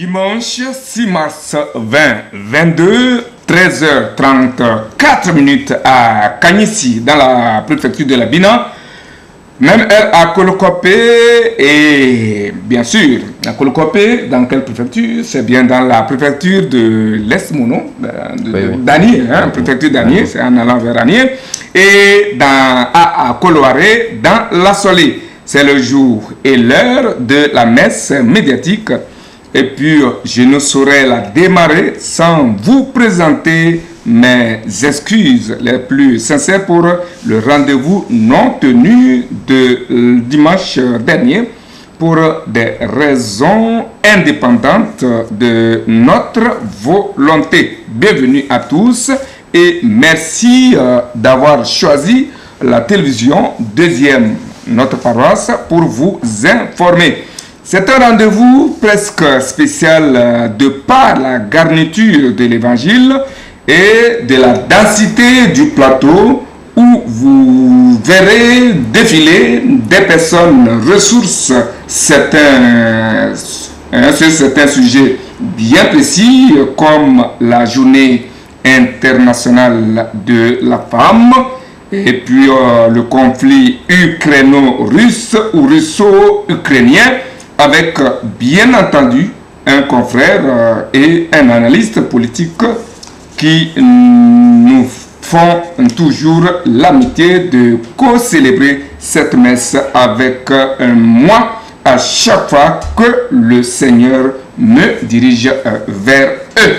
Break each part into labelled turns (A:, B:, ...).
A: Dimanche 6 mars 2022, 13h34 à Kanyissi, dans la préfecture de la Bina. Même heure à Kolokopé et bien sûr, à Kolokopé, dans quelle préfecture? C'est bien dans la préfecture de l'Est-Mono, d'Anié, hein, préfecture d'Anié, c'est en allant vers Anié. Et à Koloaré, dans la Solé. C'est le jour et l'heure de la messe médiatique. Et puis, je ne saurais la démarrer sans vous présenter mes excuses les plus sincères pour le rendez-vous non tenu de dimanche dernier pour des raisons indépendantes de notre volonté. Bienvenue à tous et merci d'avoir choisi la télévision deuxième, notre paroisse, pour vous informer. C'est un rendez-vous presque spécial de par la garniture de l'évangile et de la densité du plateau où vous verrez défiler des personnes ressources sur certains sujets bien précis comme la journée internationale de la femme et puis le conflit ukraino-russe ou russo-ukrainien avec bien entendu un confrère et un analyste politique qui nous font toujours l'amitié de co-célébrer cette messe avec moi à chaque fois que le Seigneur me dirige vers eux.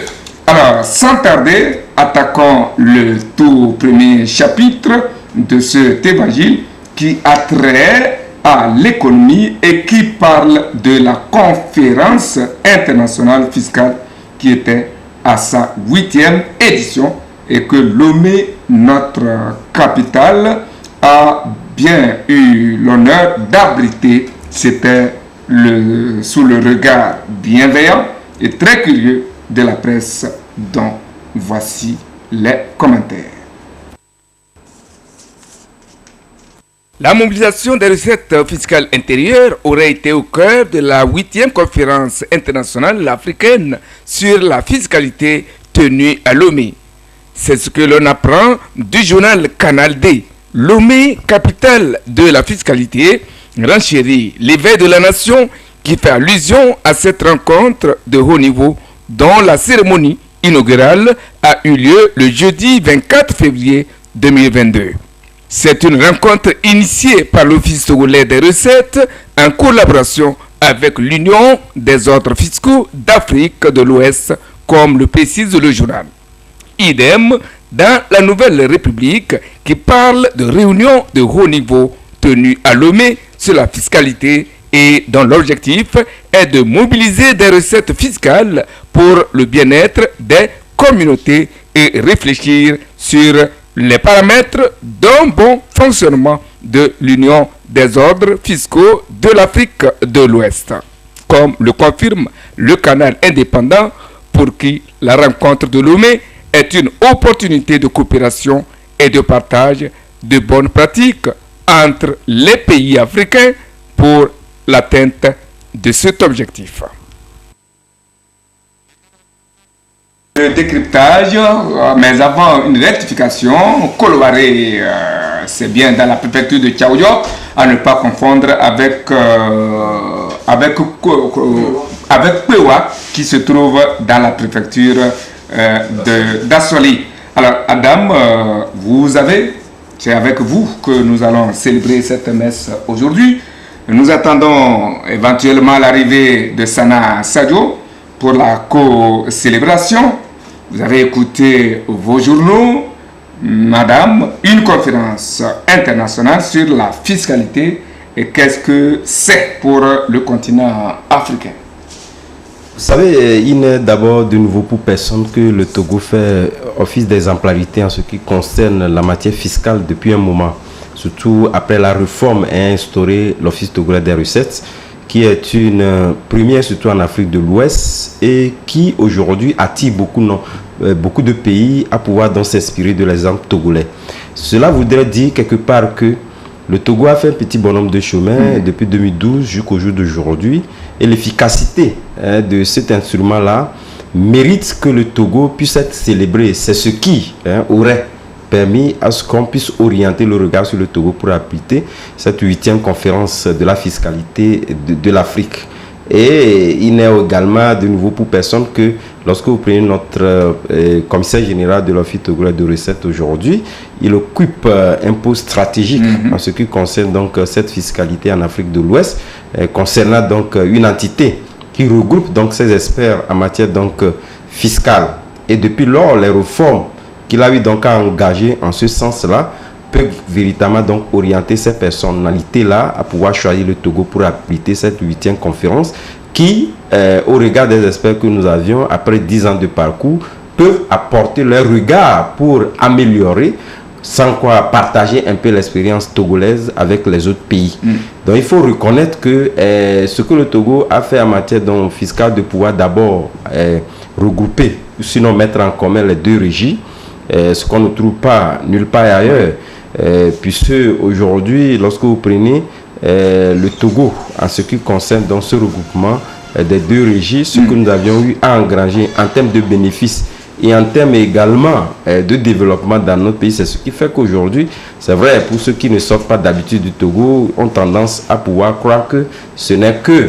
A: Alors, sans tarder, attaquons le tout premier chapitre de cet évangile qui a trait à l'économie et qui parle de la conférence internationale fiscale qui était à sa 8e édition et que Lomé, notre capitale, a bien eu l'honneur d'abriter. C'était sous le regard bienveillant et très curieux de la presse dont voici les commentaires. La mobilisation des recettes fiscales intérieures aurait été au cœur de la 8e conférence internationale africaine sur la fiscalité tenue à Lomé. C'est ce que l'on apprend du journal Canal D. Lomé, capitale de la fiscalité, renchérit l'éveil de la nation qui fait allusion à cette rencontre de haut niveau dont la cérémonie inaugurale a eu lieu le jeudi 24 février 2022. C'est une rencontre initiée par l'Office togolais des recettes en collaboration avec l'Union des ordres fiscaux d'Afrique de l'Ouest, comme le précise le journal. Idem dans la Nouvelle République qui parle de réunions de haut niveau tenues à Lomé sur la fiscalité et dont l'objectif est de mobiliser des recettes fiscales pour le bien-être des communautés et réfléchir sur les paramètres d'un bon fonctionnement de l'Union des ordres fiscaux de l'Afrique de l'Ouest, comme le confirme le canal indépendant pour qui la rencontre de Lomé est une opportunité de coopération et de partage de bonnes pratiques entre les pays africains pour l'atteinte de cet objectif. Le décryptage, mais avant une rectification, Koloaré, c'est bien dans la préfecture de Tchaoyo, à ne pas confondre avec Pewa, qui se trouve dans la préfecture d'Assoli. Alors, Adam, c'est avec vous que nous allons célébrer cette messe aujourd'hui. Nous attendons éventuellement l'arrivée de Sana Sadio pour la co-célébration. Vous avez écouté vos journaux, Madame, une conférence internationale sur la fiscalité et qu'est-ce que c'est pour le continent africain.
B: Vous savez, il n'est d'abord de nouveau pour personne que le Togo fait office d'exemplarité en ce qui concerne la matière fiscale depuis un moment, surtout après la réforme et instauré l'Office togolais des recettes, qui est une première surtout en Afrique de l'Ouest et qui aujourd'hui attire beaucoup de pays à pouvoir donc s'inspirer de l'exemple togolais. Cela voudrait dire quelque part que le Togo a fait un petit bonhomme de chemin depuis 2012 jusqu'au jour d'aujourd'hui et l'efficacité de cet instrument-là mérite que le Togo puisse être célébré. C'est ce qui aurait permis à ce qu'on puisse orienter le regard sur le Togo pour appliquer cette 8e conférence de la fiscalité de l'Afrique. Et il n'est également de nouveau pour personne que lorsque vous prenez notre commissaire général de l'Office togolais de recettes aujourd'hui, il occupe un poste stratégique en ce qui concerne donc cette fiscalité en Afrique de l'Ouest, concernant donc une entité qui regroupe donc ces experts en matière donc fiscale. Et depuis lors, les réformes qu'il a eu donc à engager en ce sens-là peuvent véritablement donc orienter ces personnalités-là à pouvoir choisir le Togo pour appliquer cette 8e conférence qui, au regard des experts que nous avions, après 10 ans de parcours, peuvent apporter leur regard pour améliorer, sans quoi partager un peu l'expérience togolaise avec les autres pays. Donc il faut reconnaître que ce que le Togo a fait en matière fiscale, de pouvoir d'abord regrouper, sinon mettre en commun les deux régies, ce qu'on ne trouve pas nulle part ailleurs, puisque aujourd'hui, lorsque vous prenez le Togo, en ce qui concerne dans ce regroupement des deux régies, ce que nous avions eu à engranger en termes de bénéfices et en termes également de développement dans notre pays, c'est ce qui fait qu'aujourd'hui, c'est vrai, pour ceux qui ne sortent pas d'habitude du Togo, ont tendance à pouvoir croire que ce n'est que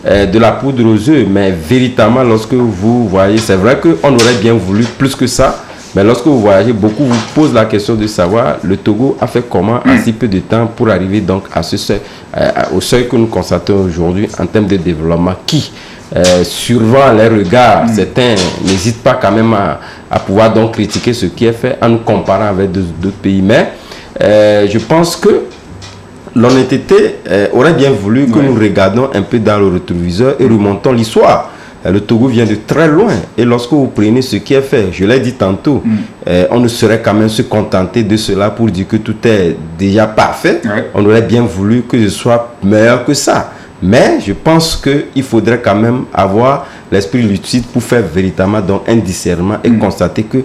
B: de la poudre aux œufs, mais véritablement, lorsque vous voyez, c'est vrai qu'on aurait bien voulu plus que ça, mais lorsque vous voyagez, beaucoup vous posent la question de savoir le Togo a fait comment en si peu de temps pour arriver donc à ce seuil, au seuil que nous constatons aujourd'hui en termes de développement qui survend les regards. Certains n'hésitent pas quand même à pouvoir donc critiquer ce qui est fait en nous comparant avec d'autres pays. Mais je pense que l'honnêteté aurait bien voulu que nous regardions un peu dans le rétroviseur et remontons l'histoire. Le Togo vient de très loin et lorsque vous prenez ce qui est fait, je l'ai dit tantôt, on ne saurait quand même se contenter de cela pour dire que tout est déjà parfait. On aurait bien voulu que ce soit meilleur que ça. Mais je pense qu'il faudrait quand même avoir l'esprit lucide pour faire véritablement donc un discernement et constater que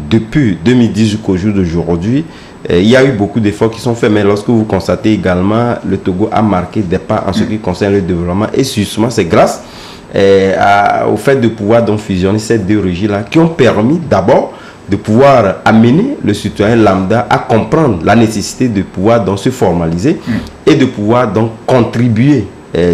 B: depuis 2010 jusqu'au jour d'aujourd'hui, il y a eu beaucoup d'efforts qui sont faits. Mais lorsque vous constatez également, le Togo a marqué des pas en ce qui concerne le développement. Et justement, c'est grâce au fait de pouvoir donc fusionner ces deux régies-là qui ont permis d'abord de pouvoir amener le citoyen lambda à comprendre la nécessité de pouvoir donc se formaliser et de pouvoir donc contribuer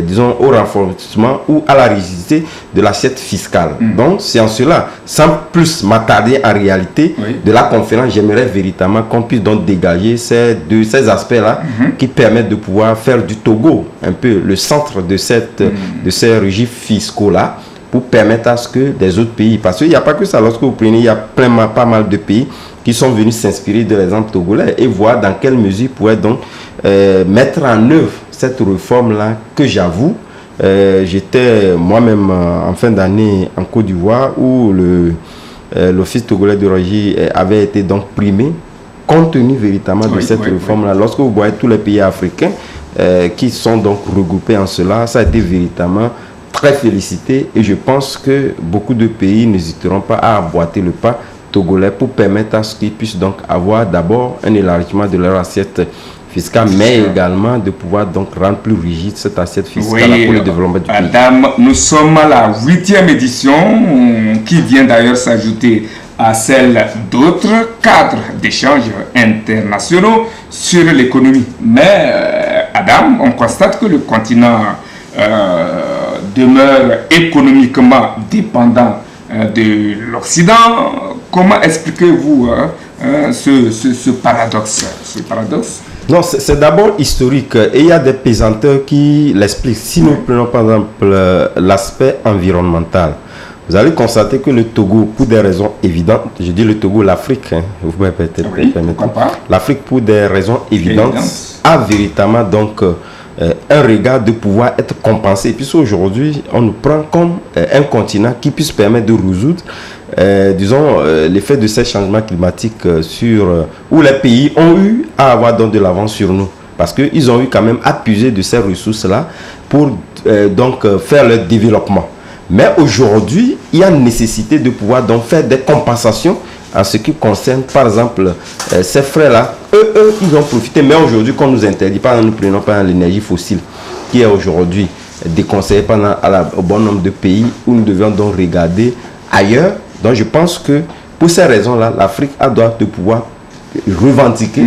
B: disons au renforcement ou à la rigidité de l'assiette fiscale. Donc c'est en cela, sans plus m'attarder en réalité de la conférence, j'aimerais véritablement qu'on puisse donc dégager ces aspects-là qui permettent de pouvoir faire du Togo un peu le centre de ces régimes fiscaux-là, pour permettre à ce que des autres pays, parce qu'il n'y a pas que ça, lorsque vous prenez, il y a pas mal de pays qui sont venus s'inspirer de l'exemple togolais et voir dans quelle mesure ils pourraient donc mettre en œuvre cette réforme-là que j'avoue, j'étais moi-même en fin d'année en Côte d'Ivoire où l'Office togolais de régie avait été donc primé compte tenu véritablement de cette réforme-là. Lorsque vous voyez tous les pays africains qui sont donc regroupés en cela, ça a été véritablement très félicité et je pense que beaucoup de pays n'hésiteront pas à emboîter le pas togolais pour permettre à ce qu'ils puissent donc avoir d'abord un élargissement de leur assiette fiscale, mais également de pouvoir donc rendre plus rigide cette assiette fiscale pour le développement du pays.
A: Madame, nous sommes à la 8e édition qui vient d'ailleurs s'ajouter à celle d'autres cadres d'échanges internationaux sur l'économie. Mais Adam, on constate que le continent demeure économiquement dépendant de l'Occident. Comment expliquez-vous ce paradoxe?
B: Non, c'est d'abord historique et il y a des pesanteurs qui l'expliquent. Si nous prenons par exemple l'aspect environnemental, vous allez constater que le Togo, pour des raisons évidentes, je dis le Togo, l'Afrique, vous pouvez peut-être l'Afrique pour des raisons évidentes, a véritablement donc un regard de pouvoir être compensé. Puisque aujourd'hui, on nous prend comme un continent qui puisse permettre de résoudre, disons, l'effet de ces changements climatiques où les pays ont eu à avoir donc de l'avance sur nous. Parce qu'ils ont eu quand même à puiser de ces ressources-là pour donc faire leur développement. Mais aujourd'hui, il y a nécessité de pouvoir donc faire des compensations en ce qui concerne, par exemple, ces frais-là. Eux, ils ont profité. Mais aujourd'hui, qu'on nous interdit, par exemple, nous prenons pas l'énergie fossile, qui est aujourd'hui déconseillé au bon nombre de pays où nous devions donc regarder ailleurs. Donc je pense que pour ces raisons-là, l'Afrique doit de pouvoir revendiquer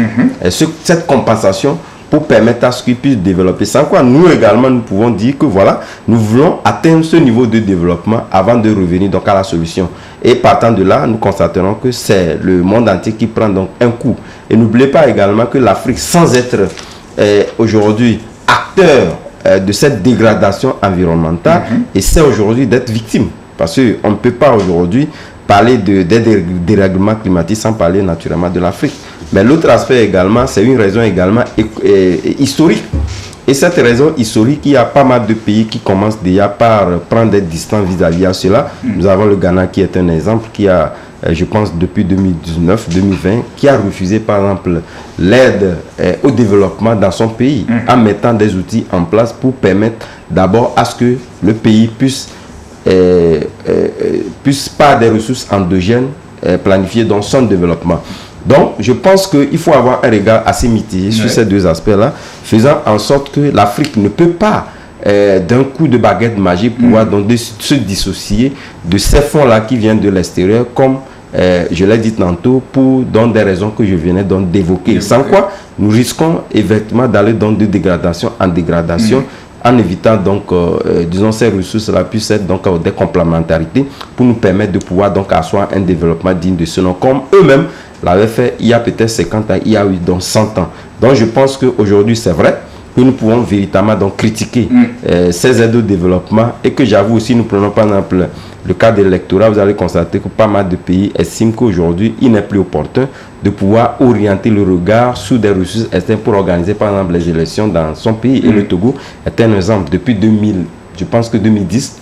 B: cette compensation pour permettre à ce qu'ils puissent développer. Sans quoi, nous également, nous pouvons dire que voilà, nous voulons atteindre ce niveau de développement avant de revenir donc à la solution. Et partant de là, nous constaterons que c'est le monde entier qui prend donc un coup. Et n'oubliez pas également que l'Afrique, sans être aujourd'hui acteur de cette dégradation environnementale, essaie aujourd'hui d'être victime. Parce qu'on ne peut pas aujourd'hui parler des dérèglements climatiques sans parler naturellement de l'Afrique. Mais l'autre aspect également, c'est une raison également historique. Et cette raison historique, il y a pas mal de pays qui commencent déjà par prendre des distances vis-à-vis de cela. Nous avons le Ghana qui est un exemple, qui a, je pense, depuis 2019-2020, qui a refusé par exemple l'aide au développement dans son pays en mettant des outils en place pour permettre d'abord à ce que le pays puisse par des ressources endogènes planifier dans son développement. Donc, je pense qu'il faut avoir un regard assez mitigé sur ces deux aspects-là, faisant en sorte que l'Afrique ne peut pas, d'un coup de baguette magique, pouvoir donc se dissocier de ces fonds-là qui viennent de l'extérieur, comme je l'ai dit tantôt, pour dans des raisons que je venais donc d'évoquer. Sans quoi, nous risquons effectivement d'aller dans de dégradation en dégradation, en évitant donc, disons, ces ressources-là puissent être donc des complémentarités pour nous permettre de pouvoir donc asseoir un développement digne de ce nom, comme eux-mêmes l'avaient fait il y a peut-être 50 ans, il y a eu donc 100 ans. Donc je pense qu'aujourd'hui c'est vrai que nous pouvons véritablement donc critiquer ces aides au développement, et que j'avoue aussi, nous prenons par exemple le cas de l'électorat, vous allez constater que pas mal de pays estiment qu'aujourd'hui il n'est plus opportun de pouvoir orienter le regard sur des ressources externes pour organiser par exemple les élections dans son pays. Et le Togo est un exemple. Depuis 2000, je pense que 2010,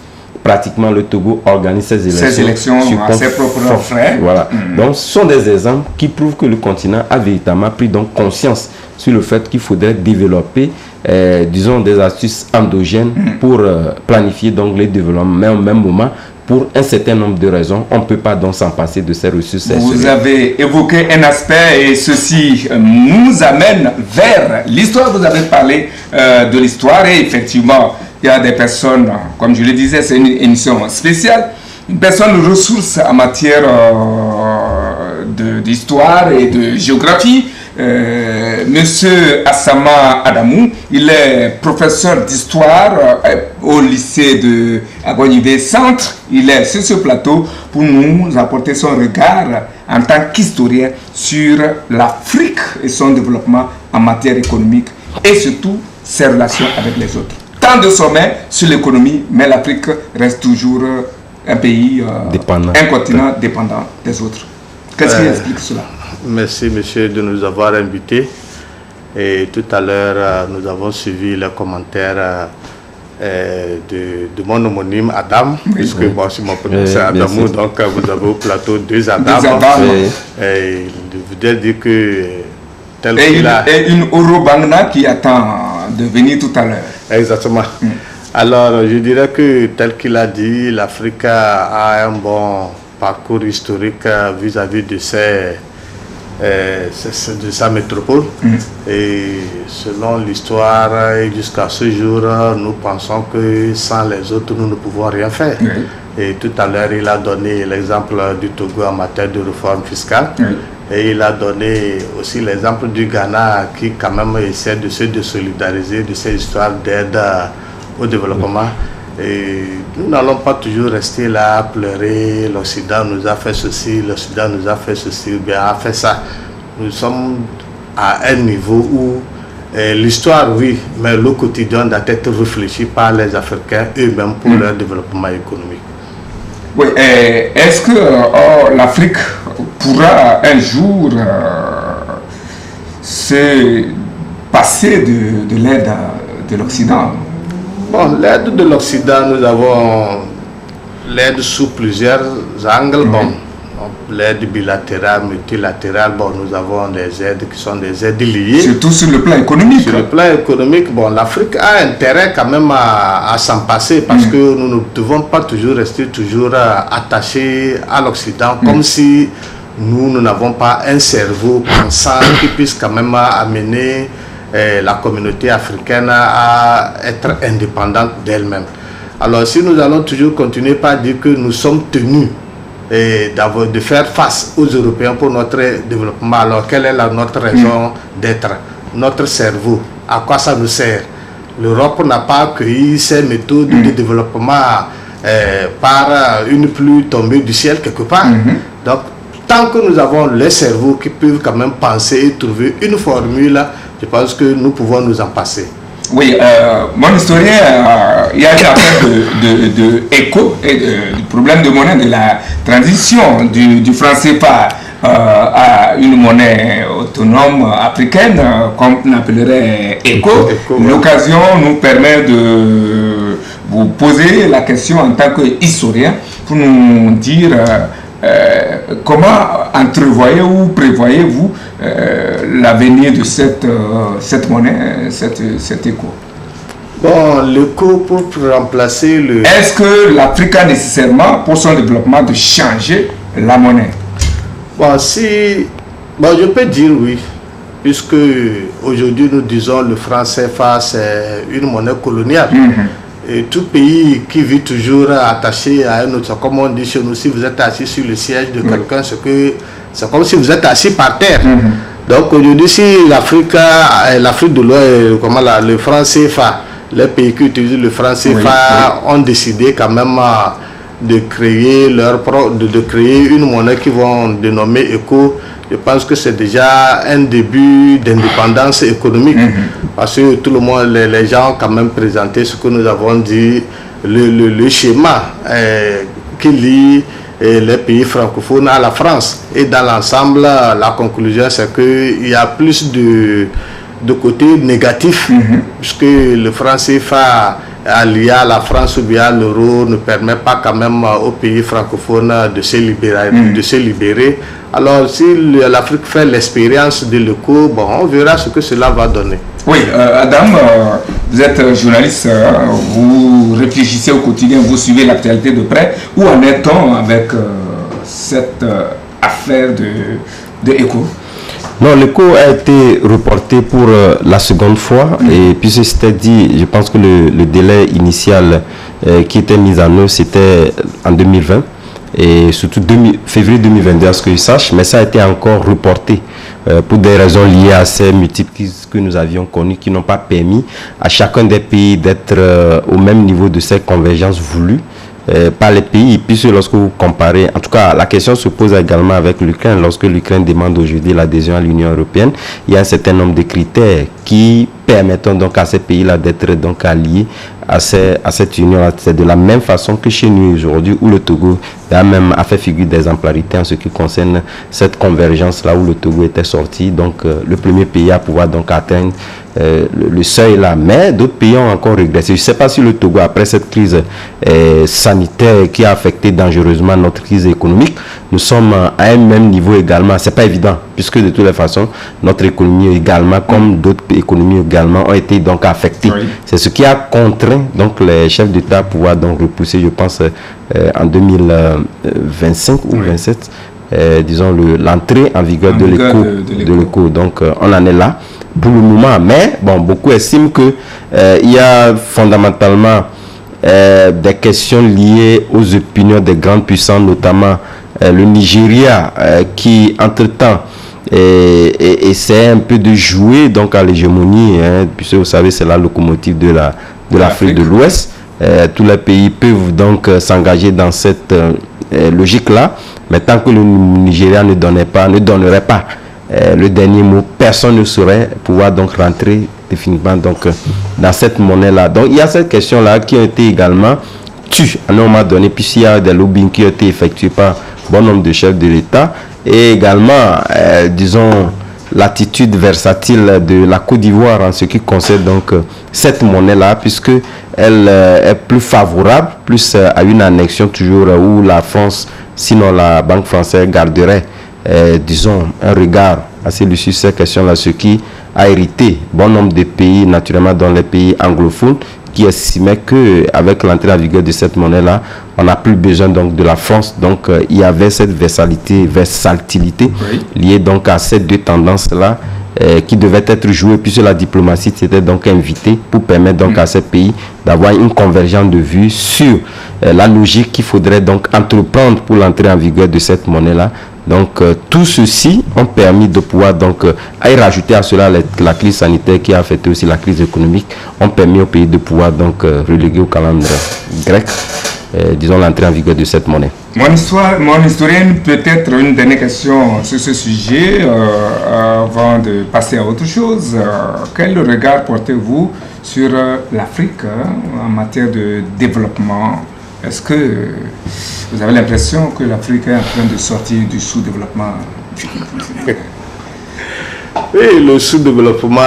B: pratiquement le Togo organise ses élections
A: à ses propres frais.
B: Voilà. Donc ce sont des exemples qui prouvent que le continent a véritablement pris donc conscience sur le fait qu'il faudrait développer disons des astuces endogènes pour planifier donc les développements. Mais au même moment, pour un certain nombre de raisons, on ne peut pas donc s'en passer de ces ressources.
A: Vous avez évoqué un aspect, et ceci nous amène vers l'histoire. Vous avez parlé de l'histoire, et effectivement, il y a des personnes, comme je le disais, c'est une émission spéciale, une personne ressource en matière d'histoire et de géographie. Monsieur Assama Adamou, il est professeur d'histoire au lycée de Agognibé Centre. Il est sur ce plateau pour nous apporter son regard en tant qu'historien sur l'Afrique et son développement en matière économique, et surtout ses relations avec les autres. Tant de sommets sur l'économie, mais l'Afrique reste toujours un pays, un continent dépendant des autres. Qu'est-ce qui explique cela?
C: Merci, monsieur, de nous avoir invités. Et tout à l'heure, nous avons suivi les commentaires de mon homonyme Adam, puisque moi, je m'appelle Adamou, donc vous avez au plateau deux Adam. Et je voudrais dire que
A: et une Orobangna qui attend de venir tout à l'heure.
C: Exactement. Alors, je dirais que tel qu'il a dit, l'Afrique a un bon parcours historique vis-à-vis de de sa métropole. Et selon l'histoire, jusqu'à ce jour, nous pensons que sans les autres, nous ne pouvons rien faire. Et tout à l'heure, il a donné l'exemple du Togo en matière de réforme fiscale. Et il a donné aussi l'exemple du Ghana qui quand même essaie de se désolidariser de ces histoires d'aide au développement. Et nous n'allons pas toujours rester là à pleurer, l'Occident nous a fait ceci, l'Occident nous a fait ceci, ou bien a fait ça. Nous sommes à un niveau où l'histoire, oui, mais le quotidien doit être réfléchi par les Africains eux-mêmes pour leur développement économique.
A: Oui, est-ce que l'Afrique pourra un jour se passer de l'aide de l'Occident?
C: Bon, l'aide de l'Occident, nous avons l'aide sous plusieurs angles. Bon, l'aide bilatérale, multilatérale, bon, nous avons des aides qui sont des aides liées.
A: Surtout sur le plan économique.
C: Sur le plan économique, bon, l'Afrique a intérêt quand même à s'en passer, parce que nous ne devons pas toujours rester attachés à l'Occident, comme si nous n'avons pas un cerveau pensant qui puisse quand même amener la communauté africaine à être indépendante d'elle-même. Alors si nous allons toujours continuer par dire que nous sommes tenus de faire face aux Européens pour notre développement, alors quelle est notre raison d'être, notre cerveau, à quoi ça nous sert? L'Europe n'a pas accueilli ces méthodes de développement par une pluie tombée du ciel quelque part. Donc, tant que nous avons les cerveaux qui peuvent quand même penser et trouver une formule, je pense que nous pouvons nous en passer.
A: Oui, mon historien, il y a eu affaire de écho et du problème de monnaie, de la transition du franc CFA à une monnaie autonome africaine, comme on appellerait ECO. L'occasion nous permet de vous poser la question en tant qu'historien pour nous dire comment entrevoyez-vous, prévoyez-vous l'avenir de cette monnaie, cet ECO?
C: Bon, l'ECO pour remplacer le...
A: Est-ce que l'Afrique a nécessairement, pour son développement, de changer la monnaie?
C: Bon, je peux dire oui, puisque aujourd'hui nous disons le franc CFA c'est une monnaie coloniale. Et tout pays qui vit toujours attaché à un autre, comme on dit chez nous, si vous êtes assis sur le siège de quelqu'un, c'est comme si vous êtes assis par terre. Donc aujourd'hui, si l'Afrique de l'Ouest, le franc CFA, les pays qui utilisent le franc CFA ont décidé quand même de créer une monnaie qu'ils vont dénommer ECO. Je pense que c'est déjà un début d'indépendance économique, parce que tout le monde, les gens ont quand même présenté ce que nous avons dit, le schéma qui lie les pays francophones à la France. Et dans l'ensemble, la conclusion c'est qu'il y a plus de côté négatif, puisque le franc CFA allié à la France ou bien à l'euro ne permet pas quand même aux pays francophones de se libérer. Alors si l'Afrique fait l'expérience de l'ECO, bon, on verra ce que cela va donner.
A: Oui, Adam, vous êtes journaliste, vous réfléchissez au quotidien, vous suivez l'actualité de près. Où en est-on avec cette affaire de ECO?
B: Non, l'ECO a été reporté pour la seconde fois et puis c'était dit, je pense que le délai initial qui était mis en œuvre c'était en 2020 et surtout février 2022 à ce que je sache, mais ça a été encore reporté pour des raisons liées à ces multiples crises que nous avions connues qui n'ont pas permis à chacun des pays d'être au même niveau de ces convergences voulues par les pays, puisque lorsque vous comparez, en tout cas la question se pose également avec l'Ukraine. Lorsque l'Ukraine demande aujourd'hui l'adhésion à l'Union européenne, il y a un certain nombre de critères qui permettent donc à ces pays-là d'être donc alliés à cette union. C'est de la même façon que chez nous aujourd'hui, où le Togo a fait figure d'exemplarité en ce qui concerne cette convergence là où le Togo était sorti, donc le premier pays à pouvoir donc atteindre le seuil là, mais d'autres pays ont encore régressé. Je ne sais pas si le Togo, après cette crise sanitaire qui a affecté dangereusement notre crise économique, nous sommes à un même niveau également. C'est pas évident, puisque de toutes les façons, notre économie également, comme d'autres économies également, ont été donc affectées. C'est ce qui a contraint donc les chefs d'État à pouvoir donc repousser, je pense, en 2025 ou 27, disons l'entrée en vigueur de l'ECO. Donc on en est là pour le moment, mais bon, beaucoup estiment que il y a fondamentalement des questions liées aux opinions des grandes puissances, notamment le Nigeria, qui entre-temps essaie un peu de jouer donc à l'hégémonie, puisque vous savez c'est la locomotive de l'Afrique de l'Ouest. Tous les pays peuvent donc s'engager dans cette logique-là, mais tant que le Nigeria ne donnerait pas le dernier mot, personne ne saurait pouvoir donc rentrer définitivement donc dans cette monnaie-là. Donc il y a cette question-là qui a été également tue à un moment donné, puisqu'il y a des lobbying qui ont été effectués par bon nombre de chefs de l'État, et également disons l'attitude versatile de la Côte d'Ivoire en ce qui concerne donc cette monnaie-là, puisque elle est plus favorable, plus à une annexion toujours où la France, sinon la Banque française garderait disons un regard assez lucide sur ces questions-là, ce qui a hérité bon nombre de pays, naturellement dans les pays anglophones, qui estimaient qu'avec l'entrée en vigueur de cette monnaie-là, on n'a plus besoin donc de la France. Donc il y avait cette versatilité liée donc à ces deux tendances-là qui devait être joué, puisque la diplomatie s'était donc invitée pour permettre donc à ces pays d'avoir une convergence de vues sur la logique qu'il faudrait donc entreprendre pour l'entrée en vigueur de cette monnaie-là. Donc tout ceci ont permis de pouvoir donc y rajouter à cela la crise sanitaire qui a affecté aussi la crise économique, ont permis au pays de pouvoir donc reléguer au calendrier grec, disons, l'entrée en vigueur de cette monnaie.
A: Mon historienne, peut-être une dernière question sur ce sujet avant de passer à autre chose. Quel regard portez-vous sur l'Afrique en matière de développement? Est-ce que vous avez l'impression que l'Afrique est en train de sortir du sous-développement?
C: Oui, le sous-développement,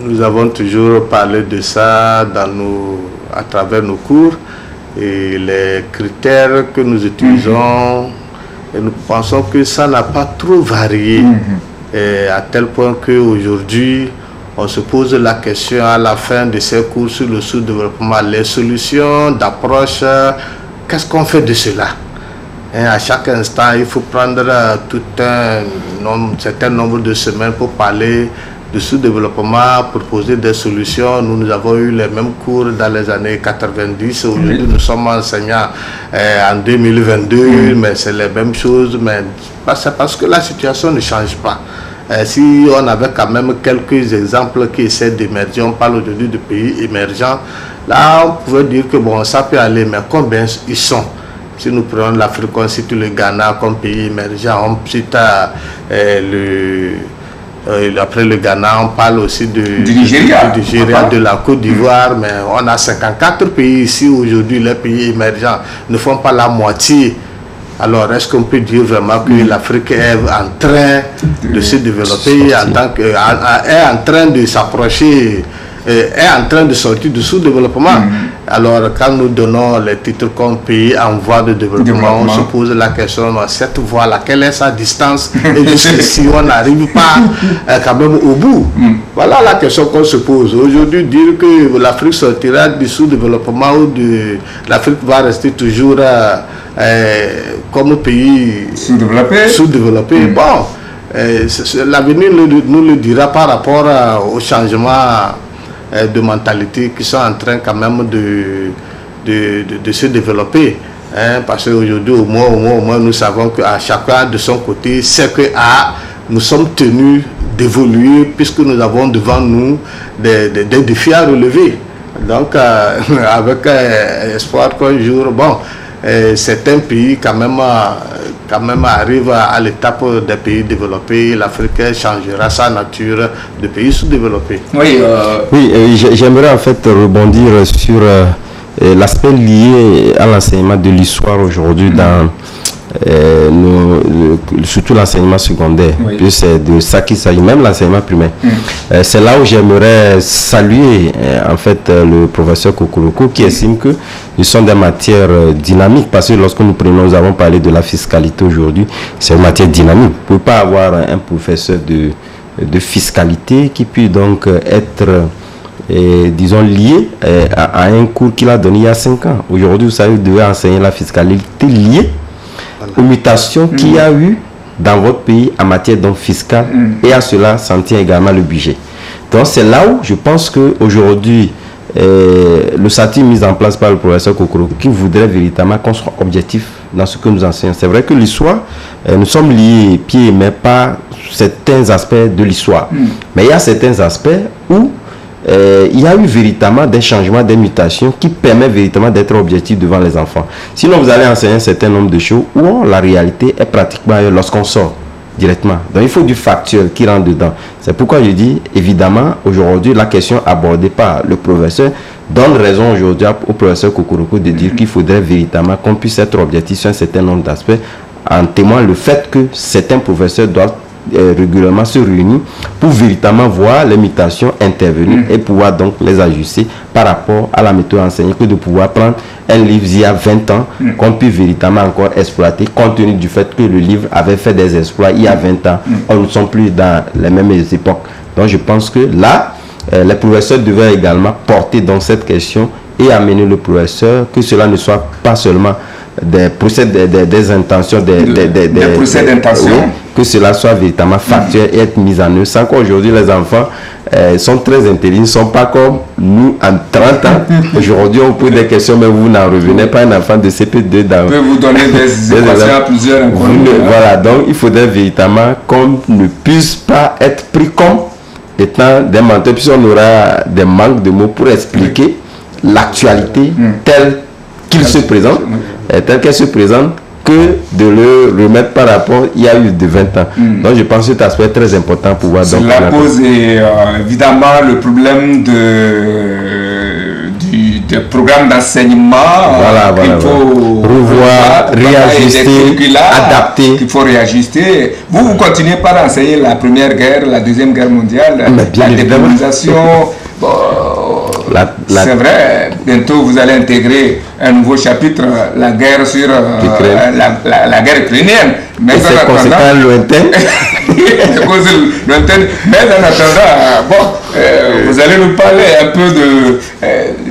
C: nous avons toujours parlé de ça à travers nos cours. Et les critères que nous utilisons, et nous pensons que ça n'a pas trop varié, et à tel point qu'aujourd'hui, on se pose la question à la fin de ces cours sur le sous-développement, les solutions d'approche, qu'est-ce qu'on fait de cela? Et à chaque instant, il faut prendre un certain nombre de semaines pour parler de sous-développement, proposer des solutions. Nous avons eu les mêmes cours dans les années 90. Aujourd'hui, nous sommes enseignants en 2022, mais c'est les mêmes choses. Mais c'est parce que la situation ne change pas. Si on avait quand même quelques exemples qui essaient d'émerger, on parle aujourd'hui de pays émergents, là on pouvait dire que bon, ça peut aller, mais combien ils sont? Si nous prenons l'Afrique, on cite le Ghana comme pays émergent, on cite après le Ghana, on parle aussi du Nigeria, de la Côte d'Ivoire, mais on a 54 pays ici aujourd'hui. Les pays émergents ne font pas la moitié. Alors, est-ce qu'on peut dire vraiment que l'Afrique est en train de se développer, est en train de s'approcher, est en train de sortir du sous-développement? Alors, quand nous donnons les titres comme pays en voie de développement, on se pose la question, cette voie-là, quelle est sa distance? Et si on n'arrive pas quand même au bout, voilà la question qu'on se pose. Aujourd'hui, dire que l'Afrique sortira du sous-développement ou l'Afrique va rester toujours comme pays sous-développé, bon, l'avenir nous le dira par rapport au changement de mentalité qui sont en train quand même de se développer. Parce qu'aujourd'hui, au moins, nous savons qu'à chacun de son côté, c'est que nous sommes tenus d'évoluer puisque nous avons devant nous des défis à relever. Donc, avec espoir qu'un jour, bon, certains pays quand même arrivent à l'étape des pays développés. L'Afrique changera sa nature de pays sous-développés.
B: Oui, j'aimerais en fait rebondir sur l'aspect lié à l'enseignement de l'histoire aujourd'hui dans surtout l'enseignement secondaire, puis c'est de ça qu'il s'agit, même l'enseignement primaire. C'est là où j'aimerais saluer en fait le professeur Kokoroko qui estime que ce sont des matières dynamiques, parce que lorsque nous avons parlé de la fiscalité aujourd'hui, c'est une matière dynamique. Vous ne pouvez pas avoir un professeur de fiscalité qui puisse donc être disons lié à un cours qu'il a donné il y a 5 ans. Aujourd'hui, vous savez, vous devez enseigner la fiscalité liée aux mutations qu'il y a eu dans votre pays en matière donc fiscale, et à cela s'en tient également le budget. Donc c'est là où je pense qu'aujourd'hui le statut mis en place par le professeur Kokoro qui voudrait véritablement qu'on soit objectif dans ce que nous enseignons. C'est vrai que l'histoire, nous sommes liés pieds et mains par certains aspects de l'histoire, mais il y a certains aspects où il y a eu véritablement des changements, des mutations qui permettent véritablement d'être objectif devant les enfants. Sinon, vous allez enseigner un certain nombre de choses où la réalité est pratiquement lorsqu'on sort directement. Donc, il faut du factuel qui rentre dedans. C'est pourquoi je dis, évidemment, aujourd'hui, la question abordée par le professeur donne raison aujourd'hui au professeur Kokoroko de dire qu'il faudrait véritablement qu'on puisse être objectif sur un certain nombre d'aspects, en témoignant le fait que certains professeurs doivent régulièrement se réunir pour véritablement voir les mutations intervenir et pouvoir donc les ajuster par rapport à la méthode enseignée, que de pouvoir prendre un livre il y a 20 ans qu'on peut véritablement encore exploiter, compte tenu du fait que le livre avait fait des exploits il y a 20 ans. On ne sont plus dans les mêmes époques. Donc je pense que là, les professeurs devaient également porter dans cette question et amener le professeur, que cela ne soit pas seulement des procès, des intentions, des
A: procès d'intention.
B: Oui, que cela soit véritablement factuel et être mis en œuvre. Sans qu'aujourd'hui les enfants sont très intelligents, ne sont pas comme nous en 30 ans. Aujourd'hui on pose des questions mais vous n'en revenez pas. Un enfant de CP2
A: dans... peut vous donner des équations à plusieurs inconnus.
B: Voilà, donc il faudrait véritablement qu'on ne puisse pas être pris comme étant des menteurs, puisqu'on aura des manques de mots pour expliquer l'actualité telle qu'il se présente, telle qu'elle se présente, que de le remettre par rapport il y a eu de 20 ans. Donc je pense que cet aspect est très important pour voir.
A: Cela pose évidemment le problème du programme d'enseignement qu'il faut
B: revoir, réajuster, adapter.
A: Qu'il faut réajuster. Vous continuez par enseigner la première guerre, la deuxième guerre mondiale, la décolonisation. C'est vrai, bientôt vous allez intégrer un nouveau chapitre, la guerre sur la guerre ukrainienne.
B: Mais c'est conséquent lointain.
A: Mais en attendant, vous allez nous parler un peu de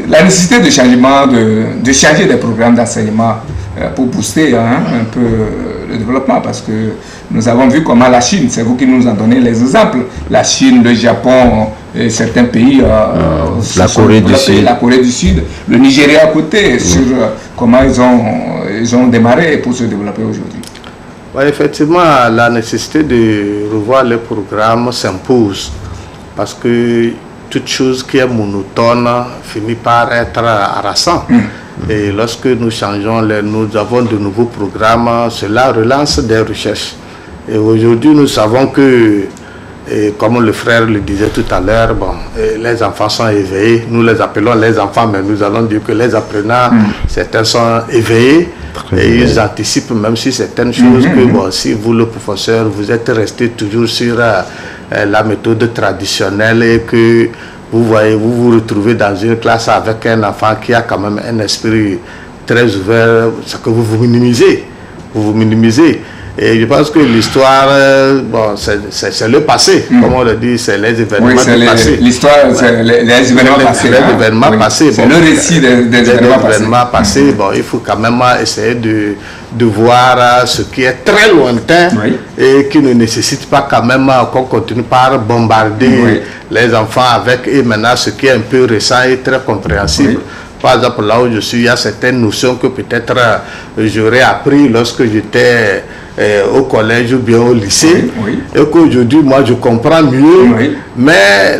A: la nécessité de changement, de changer des programmes d'enseignement pour booster un peu le développement, parce que nous avons vu comment la Chine, c'est vous qui nous en donnez les exemples, la Chine, le Japon, et certains pays,
B: la
A: Corée du Sud, le Nigeria à côté, sur comment ils ont démarré pour se développer aujourd'hui.
C: Ouais, effectivement, la nécessité de revoir les programmes s'impose, parce que toute chose qui est monotone finit par être harassant. Et lorsque nous changeons, nous avons de nouveaux programmes, cela relance des recherches. Et aujourd'hui, nous savons que, et comme le frère le disait tout à l'heure, les enfants sont éveillés. Nous les appelons les enfants, mais nous allons dire que les apprenants, certains sont éveillés et ils anticipent même sur certaines choses que si vous, le professeur, vous êtes resté toujours sur la méthode traditionnelle et que vous vous retrouvez dans une classe avec un enfant qui a quand même un esprit très ouvert, c'est que vous vous minimisez. Vous vous minimisez. Et je pense que l'histoire, c'est le passé, comme on le dit, c'est les événements du passé.
A: L'histoire, c'est les événements passés.
C: Les événements passés.
A: C'est le récit des événements passés.
C: Il faut quand même essayer de voir ce qui est très lointain et qui ne nécessite pas quand même qu'on continue par bombarder les enfants avec, et maintenant ce qui est un peu récent et très compréhensible. Par exemple, là où je suis, il y a certaines notions que peut-être j'aurais appris lorsque j'étais au collège ou bien au lycée, et qu'aujourd'hui, moi, je comprends mieux, mais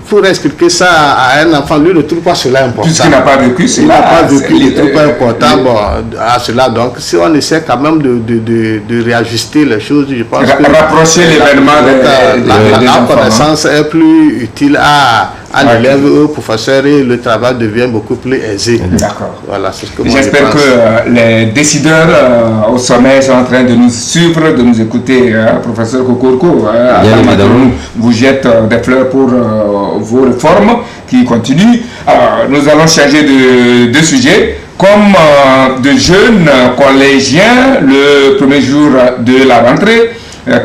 C: pour expliquer ça à un enfant, lui ne trouve pas cela important.
A: Puisqu'il n'a pas vécu cela.
C: Il n'a pas vécu, il ne trouve pas important à cela. Donc, si on essaie quand même de réajuster les choses, je pense que
A: rapprocher l'événement
C: la connaissance est plus utile à l'élève, au professeur, et le travail devient beaucoup plus aisé.
A: D'accord.
C: Voilà, c'est ce que moi
A: j'espère que les décideurs au sommet sont en train de nous suivre, de nous écouter. Professeur Kokorko, vous jette des fleurs pour vos réformes qui continuent. Nous allons changer de sujet. Comme de jeunes collégiens, le premier jour de la rentrée,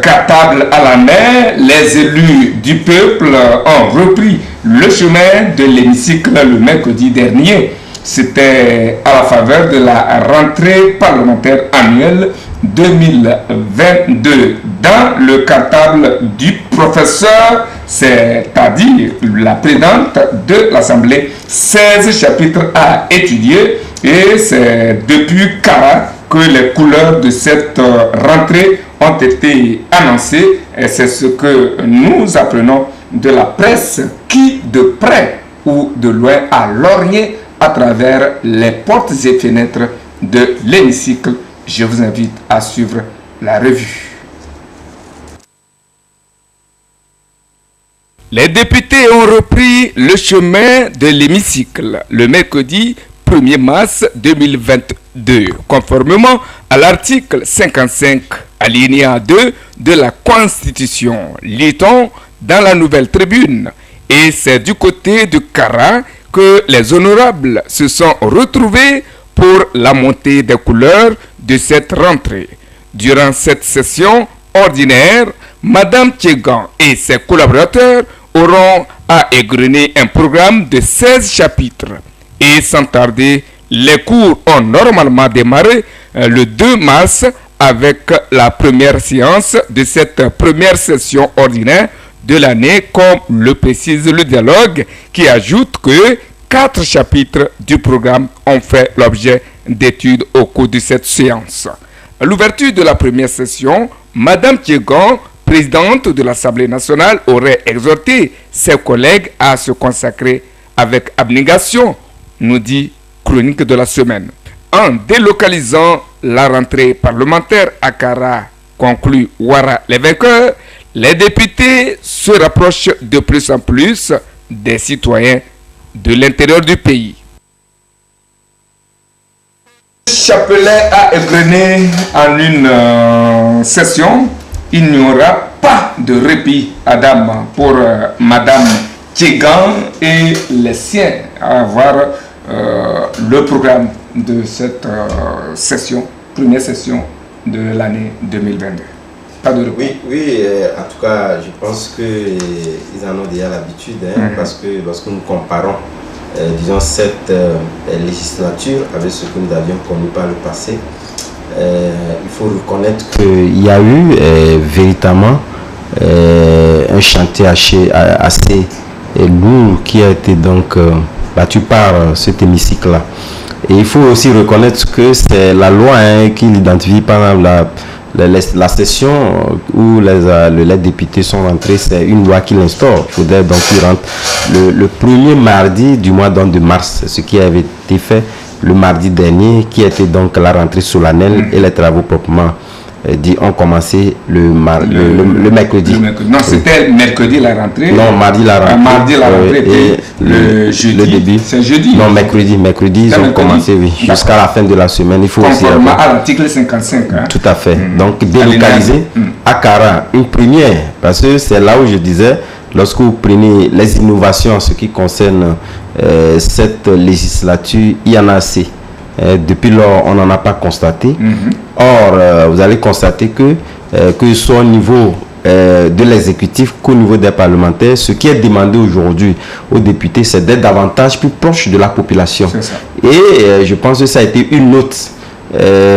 A: cartable à la main, les élus du peuple ont repris le chemin de l'hémicycle le mercredi dernier. C'était à la faveur de la rentrée parlementaire annuelle 2022. Dans le cartable du professeur, c'est-à-dire la présidente de l'Assemblée, 16 chapitres à étudier, et c'est depuis Kara que les couleurs de cette rentrée ont été annoncées, et c'est ce que nous apprenons de la presse qui, de près ou de loin, a lorgné à travers les portes et fenêtres de l'hémicycle. Je vous invite à suivre la revue. Les députés ont repris le chemin de l'hémicycle le mercredi 1er mars 2022, conformément à l'article 55, alinéa 2 de la Constitution, lit-on dans la nouvelle tribune. Et c'est du côté de Kara que les honorables se sont retrouvés pour la montée des couleurs de cette rentrée. Durant cette session ordinaire, Madame Tchegan et ses collaborateurs auront à égrener un programme de 16 chapitres. Et sans tarder, Les cours ont normalement démarré le 2 mars avec la première séance de cette première session ordinaire de l'année, comme le précise le dialogue, qui ajoute que 4 chapitres du programme ont fait l'objet d'études au cours de cette séance. À l'ouverture de la première session, Madame Tchegan, présidente de l'Assemblée nationale, aurait exhorté ses collègues à se consacrer avec abnégation, nous dit Chronique de la semaine. En délocalisant la rentrée parlementaire à Kara, conclut Ouara les vainqueurs, les députés se rapprochent de plus en plus des citoyens de l'intérieur du pays. Chapelet a égrené en une session. Il n'y aura pas de répit, Adam, pour Madame Tchegan et les siens à avoir le programme de cette session, première session de l'année 2022. Pas de répit.
B: Oui, en tout cas, je pense qu'ils en ont déjà l'habitude, parce que lorsque nous comparons disons cette législature avec ce que nous avions connu par le passé, il faut reconnaître qu'il y a eu véritablement un chantier assez lourd qui a été donc battu par cet hémicycle-là. Et il faut aussi reconnaître que c'est la loi qui l'identifie pendant la session où les députés sont rentrés, c'est une loi qui l'instaure. Il faudrait donc qu'ils rentrent le premier mardi du mois de mars, ce qui avait été fait le mardi dernier, qui était donc la rentrée solennelle, et les travaux proprement dit ont commencé le mercredi.
A: Non, c'était mercredi la rentrée.
B: Non, mardi la rentrée.
A: Mardi la rentrée et le jeudi.
B: Le début.
A: C'est jeudi.
B: Non, mercredi ils ont commencé, oui. Jusqu'à la fin de la semaine. Il faut
A: conformément aussi à l'article 55. Hein.
B: Tout à fait. Donc délocaliser à Kara, une première, parce que c'est là où je disais, lorsque vous prenez les innovations en ce qui concerne cette législature, il y en a assez. Depuis lors, on n'en a pas constaté. Or, vous allez constater que ce soit au niveau de l'exécutif qu'au niveau des parlementaires, ce qui est demandé aujourd'hui aux députés, c'est d'être davantage plus proche de la population. Et je pense que ça a été une note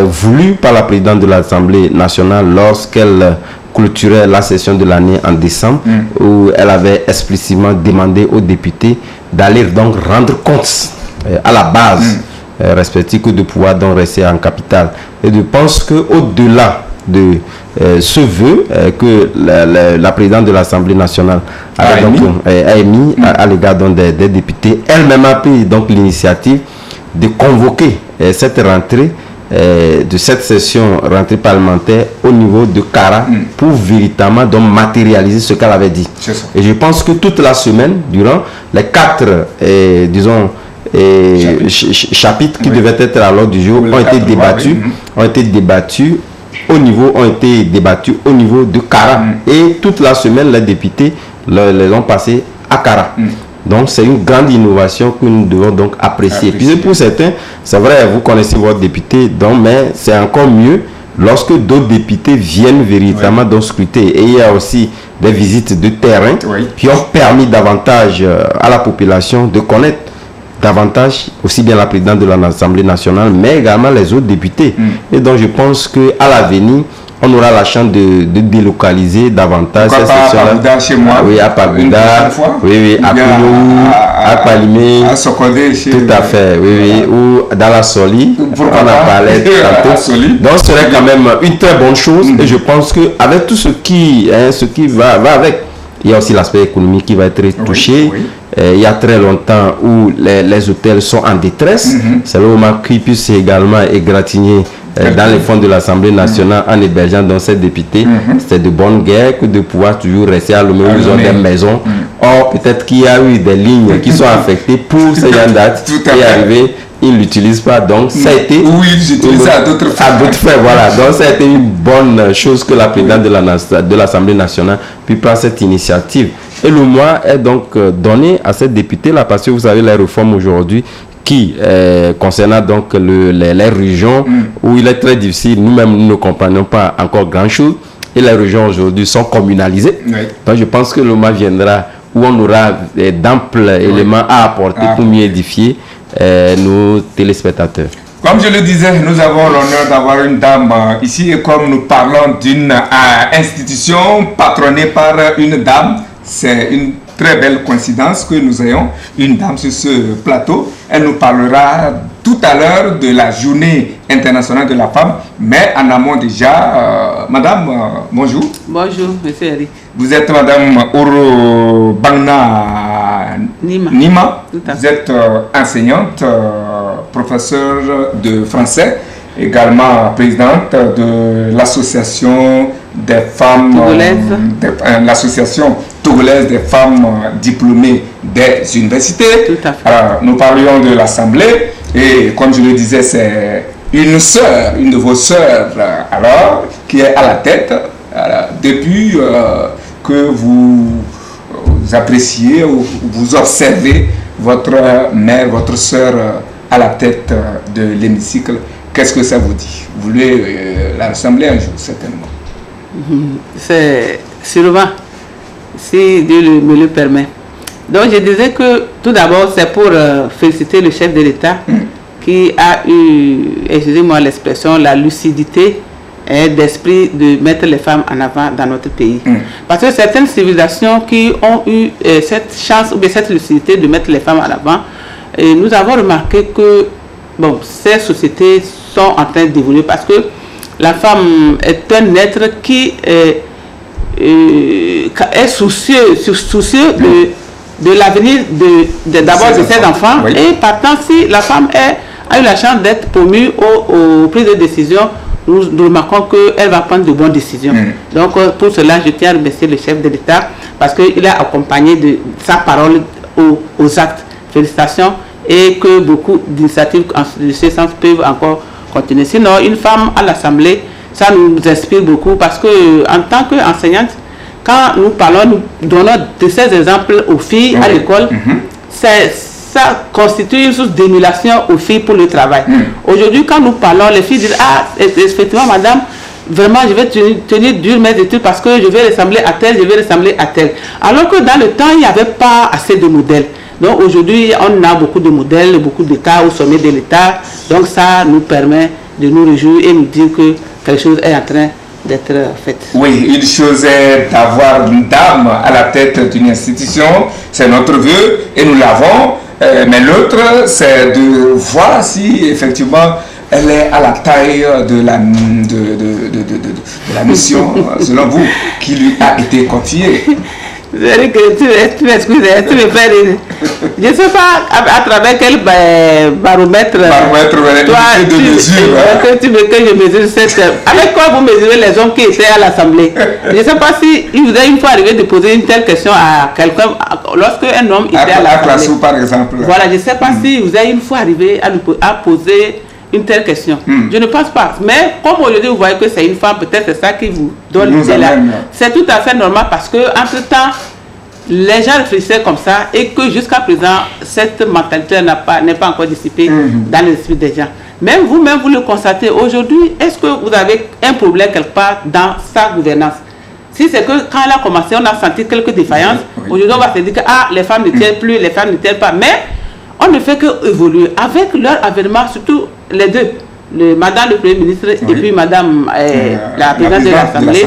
B: voulue par la présidente de l'Assemblée nationale lorsqu'elle clôturait la session de l'année en décembre, où elle avait explicitement demandé aux députés d'aller donc rendre compte à la base respective de pouvoir donc rester en capitale. Et je pense qu'au-delà de ce vœu que la présidente de l'Assemblée nationale a émis à l'égard des députés, elle-même a pris donc l'initiative de convoquer cette rentrée de cette session rentrée parlementaire au niveau de Kara pour véritablement donc matérialiser ce qu'elle avait dit. Et je pense que toute la semaine, durant les 4 disons chapitres qui devaient être à l'ordre du jour ont été débattus au niveau de Kara. Et toute la semaine, les députés les ont passés à Kara. Donc c'est une grande innovation que nous devons donc apprécier. Puis pour certains, c'est vrai, vous connaissez votre député, donc, mais c'est encore mieux lorsque d'autres députés viennent véritablement donc scruter. Et il y a aussi des visites de terrain qui ont permis davantage à la population de connaître davantage aussi bien la présidente de l'Assemblée nationale, mais également les autres députés. Et donc je pense qu'à l'avenir, on aura la chance de délocaliser davantage cette session-là.
A: Chez moi.
B: Oui, à Pagoda, à Kounou, à Palimé, tout à fait, ou dans la Soli, on en parlait tantôt. Donc ce serait quand même une très bonne chose, et je pense qu'avec tout ce qui va avec, il y a aussi l'aspect économique qui va être touché. Il y a très longtemps où les hôtels sont en détresse. C'est le moment qu'ils puissent également égratigner dans les fonds de l'Assemblée nationale en hébergeant dans ces députés. C'est de bonne guerre que de pouvoir toujours rester à Lomé où ils ont des maisons. Or, peut-être qu'il y a eu des lignes qui sont affectées pour ces gens dates et arriver. Ils ne l'utilisent pas, donc ça a été
A: à d'autres
B: fins. Voilà, donc ça a été une bonne chose que la présidente de l'Assemblée nationale puisse prendre cette initiative. Et le mois est donc donné à cette députée-là, parce que vous savez, les réformes aujourd'hui qui concernant donc les régions où il est très difficile, nous-mêmes nous ne comprenons pas encore grand-chose, et les régions aujourd'hui sont communalisées. Donc je pense que le mois viendra où on aura d'amples éléments à apporter pour mieux édifier nos téléspectateurs.
A: Comme je le disais, nous avons l'honneur d'avoir une dame ici et comme nous parlons d'une institution patronnée par une dame, c'est une très belle coïncidence que nous ayons une dame sur ce plateau. Elle nous parlera tout à l'heure de la journée internationale de la femme, mais en amont déjà, madame, bonjour.
D: Bonjour, monsieur Eric.
A: Vous êtes madame Oro Bangna Nima. Vous êtes enseignante, professeure de français, également présidente de l'association des femmes l'association togolaise des femmes diplômées des universités.
D: Tout à fait.
A: Nous parlions de l'Assemblée et comme je le disais, c'est une sœur, une de vos sœurs, alors, qui est à la tête depuis que vous appréciez ou vous observez votre mère, votre sœur à la tête de l'hémicycle. Qu'est-ce que ça vous dit? Vous voulez la rassembler un jour, certainement.
D: C'est sûrement, si Dieu me le permet. Donc je disais que tout d'abord c'est pour féliciter le chef de l'État qui a eu, excusez-moi l'expression, la lucidité d'esprit de mettre les femmes en avant dans notre pays. Parce que certaines civilisations qui ont eu cette chance ou bien cette lucidité de mettre les femmes en avant, nous avons remarqué que bon, ces sociétés sont en train d'évoluer parce que la femme est un être qui est soucieux de l'avenir d'abord de ses enfants. Oui. Et partant, si la femme a eu la chance d'être promue aux prises de décision, nous remarquons qu'elle va prendre de bonnes décisions. Donc pour cela, je tiens à remercier le chef de l'État parce qu'il a accompagné de sa parole aux actes. Félicitations et que beaucoup d'initiatives de ce sens peuvent encore continuer. Sinon, une femme à l'Assemblée, ça nous inspire beaucoup parce que en tant qu'enseignante, quand nous parlons, nous donnons de ces exemples aux filles à l'école, ça constitue une source d'émulation aux filles pour le travail. Aujourd'hui, quand nous parlons, les filles disent « Ah, effectivement, madame, vraiment, je vais tenir dur mes études parce que je vais ressembler à tel, je vais ressembler à tel. » Alors que dans le temps, il n'y avait pas assez de modèles. Donc aujourd'hui, on a beaucoup de modèles, beaucoup de cas au sommet de l'État. Donc ça nous permet de nous réjouir et nous dire que quelque chose est en train d'être fait.
A: Oui, une chose est d'avoir une dame à la tête d'une institution, c'est notre vœu et nous l'avons. Mais l'autre, c'est de voir si effectivement elle est à la taille de la mission, selon vous, qui lui a été confiée.
D: Tu m'excuses, tu me fais rire. Je ne sais pas à travers quel baromètre toi, que je mesure cette... Avec quoi vous mesurez les hommes qui étaient à l'Assemblée? Je ne sais pas si il vous est une fois arrivé de poser une telle question à quelqu'un lorsque un homme était à l'Assemblée.
A: Par exemple.
D: Voilà, je ne sais pas si vous êtes une fois arrivé à poser une telle question. Je ne pense pas. Mais comme aujourd'hui vous voyez que c'est une femme, peut-être c'est ça qui vous donne l'idée là. C'est tout à fait normal parce que entre temps les gens réfléchissaient comme ça et que jusqu'à présent cette mentalité n'est pas encore dissipée dans l'esprit des gens. Même vous-même vous le constatez aujourd'hui. Est-ce que vous avez un problème quelque part dans sa gouvernance? Si c'est que quand elle a commencé on a senti quelques défaillances, aujourd'hui on va se dire que les femmes ne tiennent plus, les femmes ne tiennent pas. Mais on ne fait que évoluer avec leur avènement, surtout les deux, madame le Premier ministre et puis madame la présidente de l'Assemblée.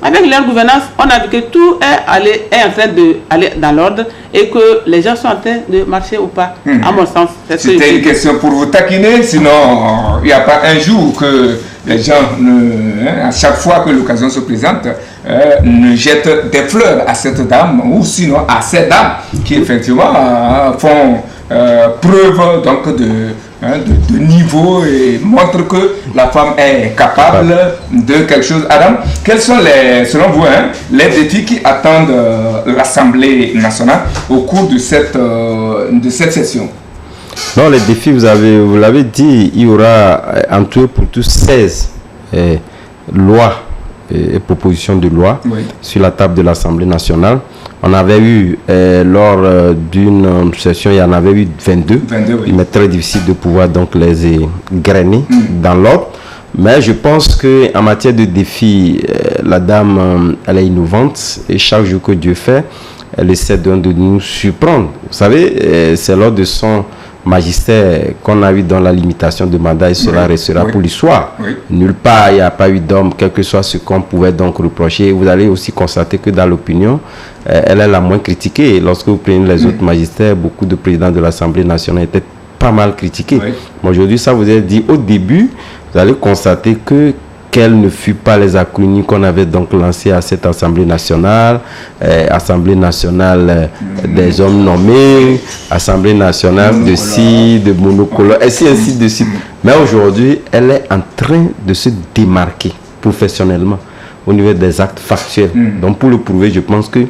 D: Avec leur gouvernance, on a vu que tout est en train d'aller dans l'ordre et que les gens sont en train de marcher ou pas, à mon sens.
A: C'était une question pour vous taquiner, sinon il n'y a pas un jour que les gens, à chaque fois que l'occasion se présente, ne jettent des fleurs à cette dame ou sinon à ces dames qui effectivement font preuve donc de niveau et montre que la femme est capable de quelque chose. Adam, quels sont selon vous les défis qui attendent l'Assemblée nationale au cours de cette session?
B: Non, les défis, vous l'avez dit, il y aura en tout pour tous 16 lois et propositions de loi sur la table de l'Assemblée nationale. On avait eu, lors d'une session, il y en avait eu 22. Il m'est très difficile de pouvoir donc les égrener dans l'ordre. Mais je pense qu'en matière de défis, la dame, elle est innovante. Et chaque jour que Dieu fait, elle essaie de nous surprendre. Vous savez, c'est lors de son magistère qu'on a eu dans la limitation de mandat, et cela restera pour l'histoire. Nulle part, il n'y a pas eu d'homme, quel que soit ce qu'on pouvait donc reprocher. Vous allez aussi constater que dans l'opinion, elle est la moins critiquée. Lorsque vous prenez les autres magistères, beaucoup de présidents de l'Assemblée nationale étaient pas mal critiqués. Aujourd'hui, ça vous est dit au début, vous allez constater que quelles ne furent pas les acronymes qu'on avait donc lancés à cette Assemblée nationale, Assemblée nationale des hommes nommés, Assemblée nationale de ci, de monocolore, ainsi de suite. Mais aujourd'hui, elle est en train de se démarquer professionnellement au niveau des actes factuels. Donc pour le prouver, je pense que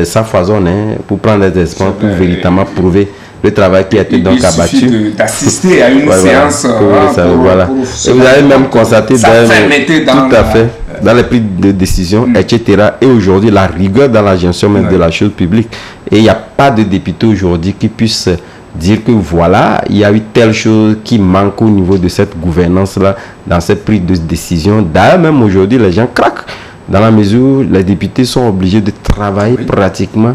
B: ça foisonne pour prendre des espaces pour véritablement prouver le travail qui a été donc abattu.
A: Il suffit d'assister à une séance.
B: Et vous avez même constaté dans les prises de décision, etc. Et aujourd'hui, la rigueur dans la gestion même de la chose publique. Et il n'y a pas de député aujourd'hui qui puisse dire que voilà, il y a eu telle chose qui manque au niveau de cette gouvernance-là, dans cette prise de décision. D'ailleurs, même aujourd'hui, les gens craquent dans la mesure où les députés sont obligés de travailler pratiquement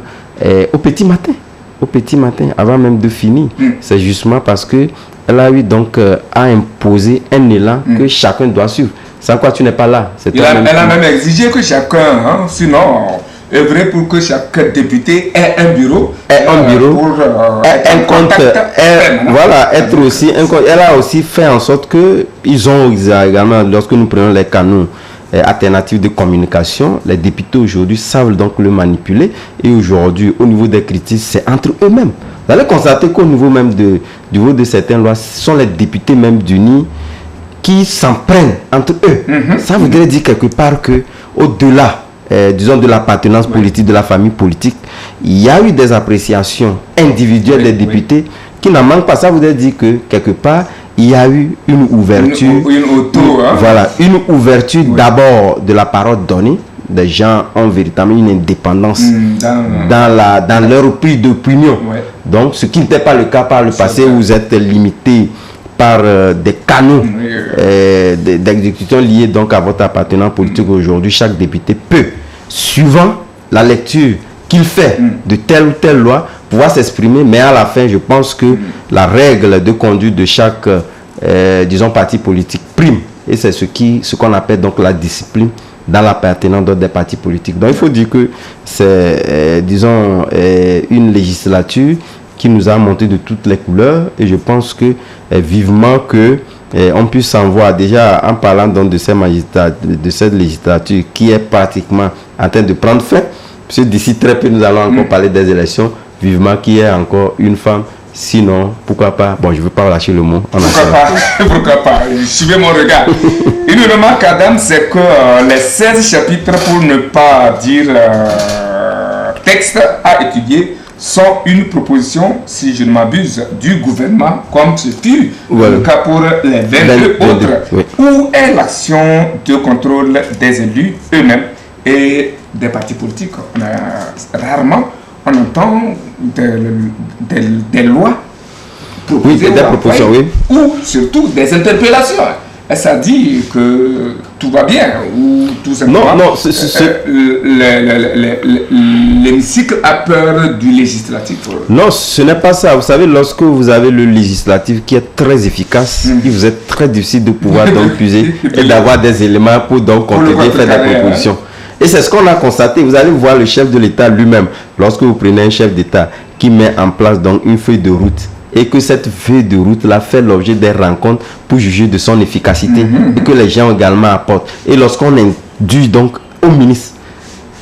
B: au petit matin. Au petit matin, avant même de finir. C'est justement parce que elle a eu donc à imposer un élan que chacun doit suivre. Sans quoi tu n'es pas là.
A: Elle a même exigé que chacun, sinon, œuvrer pour que chaque député ait un bureau.
B: Un compte. Voilà, être aussi un compte. Elle a aussi fait en sorte que ils ont également, lorsque nous prenons les canaux alternative de communication, les députés aujourd'hui savent donc le manipuler, et aujourd'hui au niveau des critiques c'est entre eux-mêmes. Vous allez constater qu'au niveau même du niveau de certaines lois, ce sont les députés même d'unis qui s'en prennent entre eux. Ça voudrait dire quelque part que au-delà disons de l'appartenance politique, de la famille politique, il y a eu des appréciations individuelles des députés qui n'en manquent pas. Ça voudrait dire que quelque part il y a eu une ouverture, une ouverture d'abord de la parole donnée. Des gens ont véritablement une indépendance dans leur prise d'opinion. Donc, ce qui n'était pas le cas par le passé, où vous êtes limité par des canaux d'exécution liés donc à votre appartenance politique. Aujourd'hui, chaque député peut, suivant la lecture qu'il fait de telle ou telle loi, pouvoir s'exprimer, mais à la fin, je pense que la règle de conduite de chaque, disons, parti politique prime. Et c'est ce qu'on appelle donc la discipline dans l'appartenance des partis politiques. Donc, il faut dire que c'est, disons, une législature qui nous a monté de toutes les couleurs. Et je pense que vivement que on puisse en voir déjà en parlant donc de cette législature qui est pratiquement en train de prendre fin. Parce que d'ici très peu, nous allons encore parler des élections. Vivement qu'il y ait encore une femme. Sinon, pourquoi pas? Bon, je ne veux pas lâcher le mot.
A: Pourquoi pas? Suivez mon regard. Une remarque, Adam, c'est que les 16 chapitres, pour ne pas dire texte à étudier, sont une proposition, si je ne m'abuse, du gouvernement, comme ce fut le cas pour les 22 autres. Où est l'action de contrôle des élus eux-mêmes et des partis politiques? Rarement on entend des lois proposées,
B: des propositions,
A: ou surtout des interpellations. Est-ce à dire que tout va bien ou tout simplement l'hémicycle a peur du législatif?
B: Non, ce n'est pas ça. Vous savez, lorsque vous avez le législatif qui est très efficace, il vous est très difficile de pouvoir donc puiser et d'avoir des éléments pour donc continuer à faire des propositions. Et c'est ce qu'on a constaté. Vous allez voir le chef de l'État lui-même, lorsque vous prenez un chef d'État qui met en place donc une feuille de route, et que cette feuille de route-là fait l'objet des rencontres pour juger de son efficacité, et que les gens également apportent. Et lorsqu'on induit donc au ministre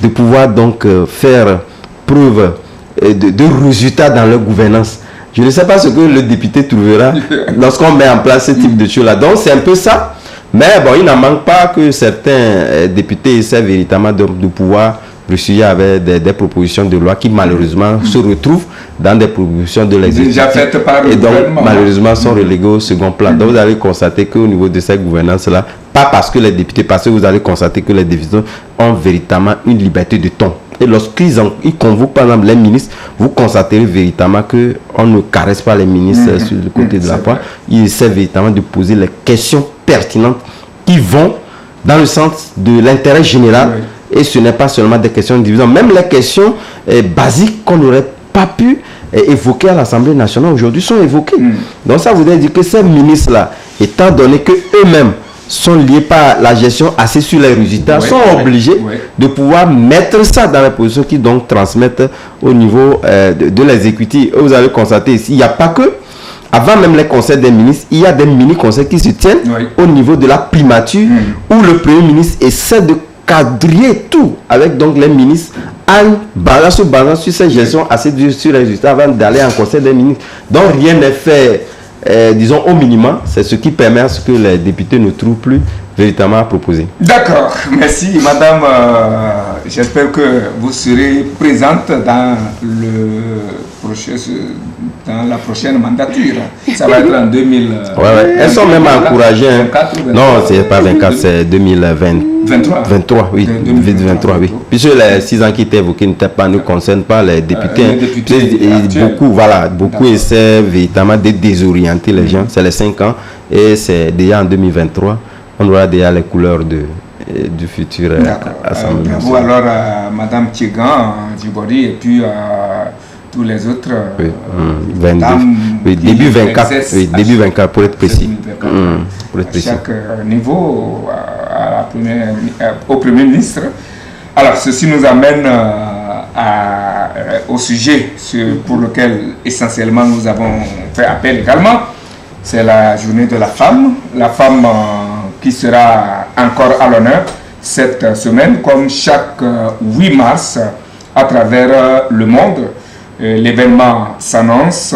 B: de pouvoir donc faire preuve de résultats dans leur gouvernance, je ne sais pas ce que le député trouvera lorsqu'on met en place ce type de choses-là. Donc c'est un peu ça. Mais bon, il n'en manque pas que certains députés essaient véritablement de pouvoir reçuer avec des propositions de loi qui malheureusement se retrouvent dans des propositions de l'exécutif.
A: Déjà faites par le
B: et donc
A: gouvernement.
B: Malheureusement sont relégués au second plan. Donc vous allez constater qu'au niveau de cette gouvernance-là, pas parce que les députés, parce que vous allez constater que les députés ont véritablement une liberté de ton. Et lorsqu'ils convoquent par exemple les ministres, vous constaterez véritablement qu'on ne caresse pas les ministres sur le côté de la voie. Ils essaient véritablement de poser les questions pertinentes qui vont dans le sens de l'intérêt général. Et ce n'est pas seulement des questions individuelles, même les questions basiques qu'on n'aurait pas pas pu évoquer à l'Assemblée nationale aujourd'hui sont évoqués. Donc ça voudrait dire que ces ministres-là, étant donné que eux-mêmes sont liés par la gestion assez sur les résultats, sont obligés de pouvoir mettre ça dans les positions qui donc transmettent au niveau de l'exécutif. Vous allez constater ici, il n'y a pas que, avant même les conseils des ministres, il y a des mini-conseils qui se tiennent au niveau de la primature où le Premier ministre essaie de cadrer tout avec donc les ministres en basant sur cette gestion assez dure sur les résultats avant d'aller en conseil des ministres. Donc rien n'est fait, disons au minimum, c'est ce qui permet à ce que les députés ne trouvent plus véritablement à proposer. D'accord,
A: merci madame. J'espère que vous serez présente dans la prochaine mandature. Ça va être en 2000.
B: Elles sont même encouragées. Non, c'est pas 24, c'est 2023, oui. 2023, oui. Puisque les 6 ans qui étaient évoqués ne nous concernent pas les députés. Beaucoup essaient véritablement de désorienter les gens. C'est les 5 ans et c'est déjà en 2023. On aura déjà les couleurs du futur Assemblée nationale.
A: Vous alors, Madame Thiegan Djibori et puis tous les autres.
B: Début 24, début 24 pour être précis.
A: À chaque niveau, au Premier ministre. Alors, ceci nous amène au sujet pour lequel essentiellement nous avons fait appel également. C'est la journée de la femme. La femme qui sera encore à l'honneur cette semaine, comme chaque 8 mars à travers le monde. L'événement s'annonce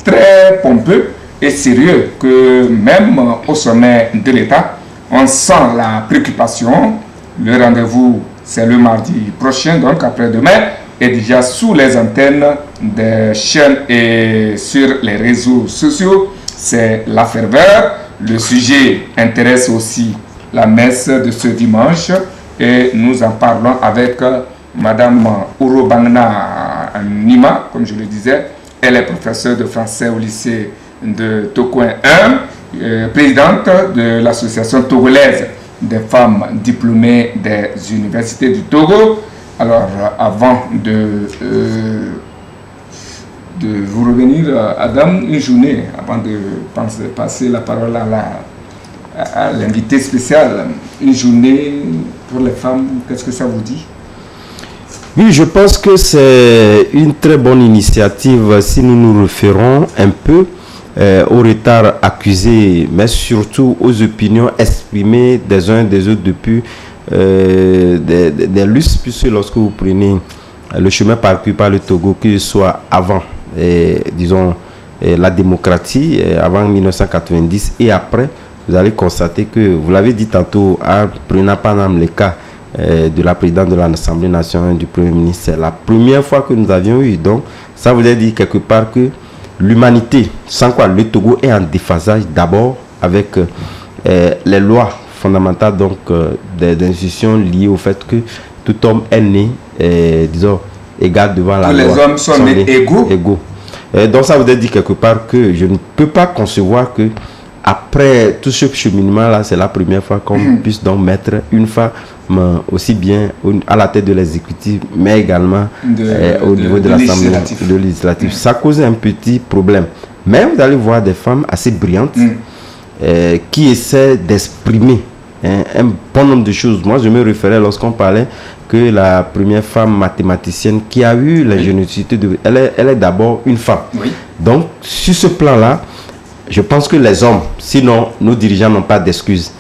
A: très pompeux et sérieux que même au sommet de l'État, on sent la préoccupation. Le rendez-vous, c'est le mardi prochain, donc après-demain, et déjà sous les antennes des chaînes et sur les réseaux sociaux. C'est la ferveur. Le sujet intéresse aussi la messe de ce dimanche et nous en parlons avec Madame Ouro Bangna Nima, comme je le disais. Elle est professeure de français au lycée de Tokoin 1, présidente de l'association togolaise des femmes diplômées des universités du Togo. Alors, avant de vous revenir, Adam, une journée, avant de passer la parole à l'invité spécial, une journée pour les femmes, qu'est-ce que ça vous dit?
B: Oui, je pense que c'est une très bonne initiative si nous nous référons un peu au retard accusé, mais surtout aux opinions exprimées des uns et des autres depuis des lustres, puisque lorsque vous prenez le chemin parcouru par le Togo, que ce soit avant disons la démocratie, avant 1990 et après, vous allez constater que, vous l'avez dit tantôt, en prenant par exemple le cas de la présidente de l'Assemblée nationale, du Premier ministre, c'est la première fois que nous avions eu. Donc ça voulait dire quelque part que l'humanité, sans quoi le Togo est en déphasage d'abord avec les lois fondamentales, donc des institutions liées au fait que tout homme est né, disons, égal devant la loi.
A: Tous les hommes sont nés égaux.
B: Donc ça veut dire quelque part que je ne peux pas concevoir que après tout ce cheminement là, c'est la première fois qu'on puisse donc mettre une femme aussi bien à la tête de l'exécutif, mais également au niveau de l'Assemblée législative. Ça cause un petit problème. Mais vous allez voir des femmes assez brillantes qui essaient d'exprimer un bon nombre de choses. Moi, je me référais lorsqu'on parlait que la première femme mathématicienne qui a eu l'ingéniosité elle est d'abord une femme. Donc, sur ce plan-là, je pense que les hommes, sinon nos dirigeants n'ont pas d'excuses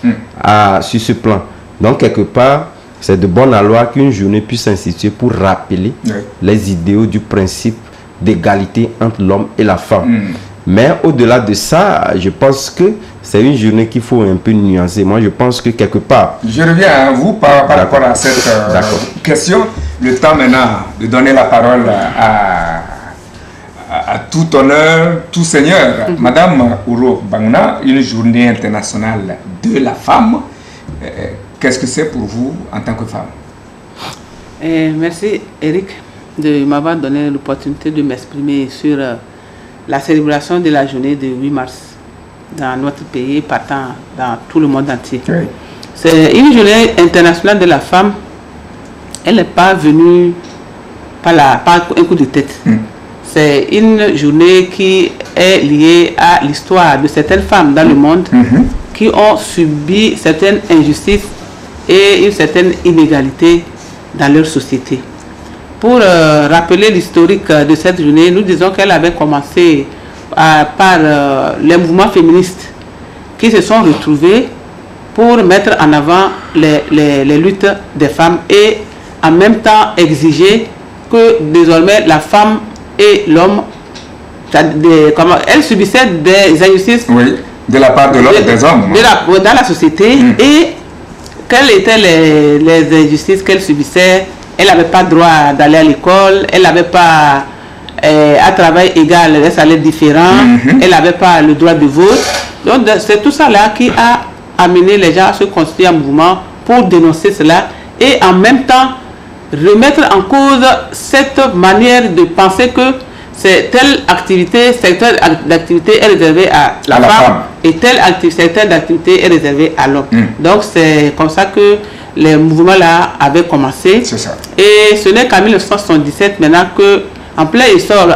B: sur ce plan. Donc, quelque part, c'est de bonne loi qu'une journée puisse s'instituer pour rappeler les idéaux du principe d'égalité entre l'homme et la femme. Mais au-delà de ça, je pense que c'est une journée qu'il faut un peu nuancer. Moi, je pense que quelque part...
A: Je reviens à vous par rapport à cette question. Le temps maintenant de donner la parole à tout honneur, tout seigneur. Madame Ouro Bangna, une journée internationale de la femme. Qu'est-ce que c'est pour vous en tant que femme?
D: Merci Eric de m'avoir donné l'opportunité de m'exprimer sur la célébration de la journée du 8 mars dans notre pays, partant dans tout le monde entier. C'est une journée internationale de la femme. Elle n'est pas venue par un coup de tête. c'est une journée qui est liée à l'histoire de certaines femmes dans le monde qui ont subi certaines injustices et une certaine inégalité dans leur société. Pour rappeler l'historique de cette journée, nous disons qu'elle avait commencé par les mouvements féministes qui se sont retrouvés pour mettre en avant les luttes des femmes et en même temps exiger que désormais la femme et l'homme, elles subissaient des injustices
A: de la part de l'homme et des hommes
D: dans la société et quelles étaient les injustices qu'elles subissaient. Elle n'avait pas droit d'aller à l'école, elle n'avait pas à travail égal, les salaires différents, elle n'avait pas le droit de vote. Donc c'est tout ça là qui a amené les gens à se constituer un mouvement pour dénoncer cela et en même temps remettre en cause cette manière de penser que telle activité, secteur d'activité est réservé à la femme et telle secteur d'activité est réservé à l'homme. Donc c'est comme ça que les mouvements là avaient commencé.
A: C'est ça.
D: Et ce n'est qu'en 1977 maintenant que en plein essor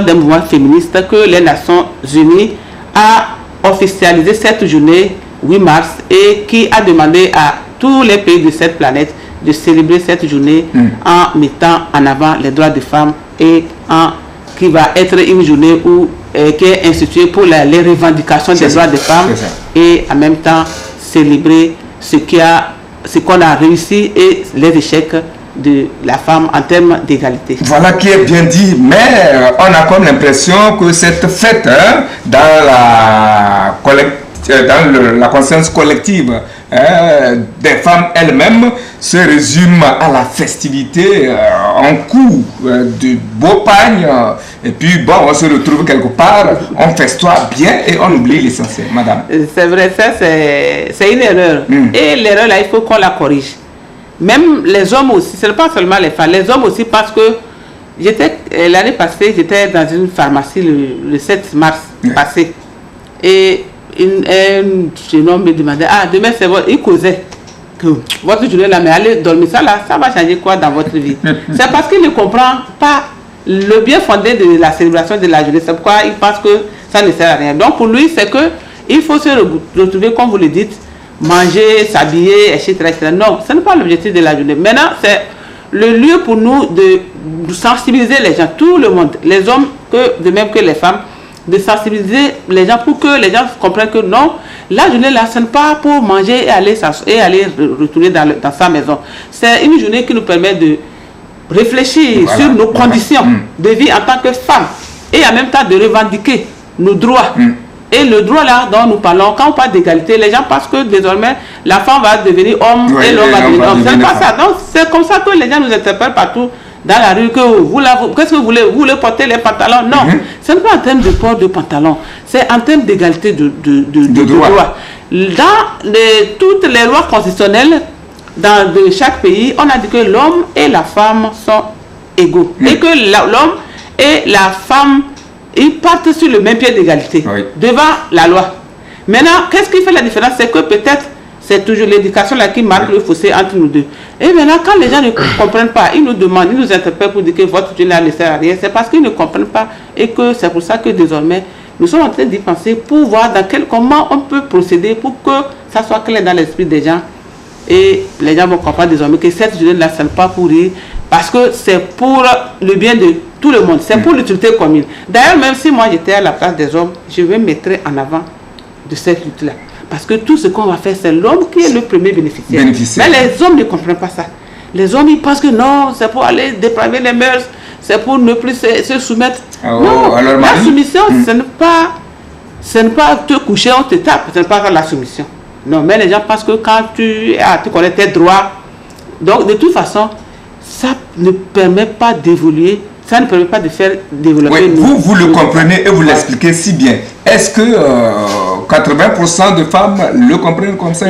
D: d'un mouvement féministe que les Nations Unies a officialisé cette journée 8 mars et qui a demandé à tous les pays de cette planète de célébrer cette journée en mettant en avant les droits des femmes et qui va être une journée qui est instituée pour les revendications des droits des femmes et en même temps célébrer ce qu'on a réussi et les échecs de la femme en termes d'égalité.
A: Voilà qui est bien dit, mais on a comme l'impression que cette fête dans la conscience collective des femmes elles-mêmes se résume à la festivité, un coup de beau pagne, et puis bon, on se retrouve quelque part, on festoie bien et on oublie l'essentiel, madame.
D: C'est vrai, ça c'est une erreur. Et l'erreur là, il faut qu'on la corrige. Même les hommes aussi, ce n'est pas seulement les femmes, les hommes aussi, parce que l'année passée, j'étais dans une pharmacie le 7 mars passé, et un jeune homme me demandait, demain c'est votre... Il causait que votre journée là, mais allez dormir, ça va changer quoi dans votre vie? C'est parce qu'il ne comprend pas le bien fondé de la célébration de la journée, c'est pourquoi il pense que ça ne sert à rien. Donc pour lui, c'est que il faut se retrouver, comme vous le dites, manger, s'habiller, etc., etc. Non, ce n'est pas l'objectif de la journée. Maintenant, c'est le lieu pour nous de sensibiliser les gens, tout le monde, les hommes, de même que les femmes, de sensibiliser les gens pour que les gens comprennent que non, la journée là, ce n'est pas pour manger et aller retourner dans sa maison. C'est une journée qui nous permet de réfléchir sur nos conditions de vie en tant que femme et en même temps de revendiquer nos droits. Et le droit là dont nous parlons, quand on parle d'égalité, les gens pensent que désormais la femme va devenir homme et l'homme va devenir homme. C'est pas ça. Donc c'est comme ça que les gens nous interpellent partout dans la rue, que qu'est-ce que vous voulez porter les pantalons? Non, ce n'est pas en termes de port de pantalon, c'est en termes d'égalité de droit. Dans toutes les lois constitutionnelles de chaque pays, on a dit que l'homme et la femme sont égaux et que l'homme et la femme, ils partent sur le même pied d'égalité devant la loi. Maintenant, qu'est-ce qui fait la différence? C'est que peut-être c'est toujours l'éducation là qui marque le fossé entre nous deux. Et maintenant, quand les gens ne comprennent pas, ils nous demandent, ils nous interpellent pour dire que votre journée ne sert à rien, c'est parce qu'ils ne comprennent pas et que c'est pour ça que désormais, nous sommes en train d'y penser pour voir comment on peut procéder pour que ça soit clair dans l'esprit des gens. Et les gens vont comprendre désormais que cette journée-là, ce n'est pas pour rire, parce que c'est pour le bien de tout le monde, c'est pour l'utilité commune. D'ailleurs, même si moi j'étais à la place des hommes, je me mettrais en avant de cette lutte-là. Parce que tout ce qu'on va faire, c'est l'homme qui est le premier bénéficiaire. Mais les hommes ne comprennent pas ça. Les hommes, ils pensent que non, c'est pour aller dépraver les mœurs, c'est pour ne plus se soumettre. Non, la soumission, ce n'est pas te coucher, on te tape, ce n'est pas la soumission. Non, mais les gens pensent que quand tu connais tes droits, donc de toute façon, ça ne permet pas d'évoluer, ça ne permet pas de faire développer.
A: Oui, vous le comprenez et vous l'expliquez si bien. Est-ce que 80% de femmes le comprennent comme ça?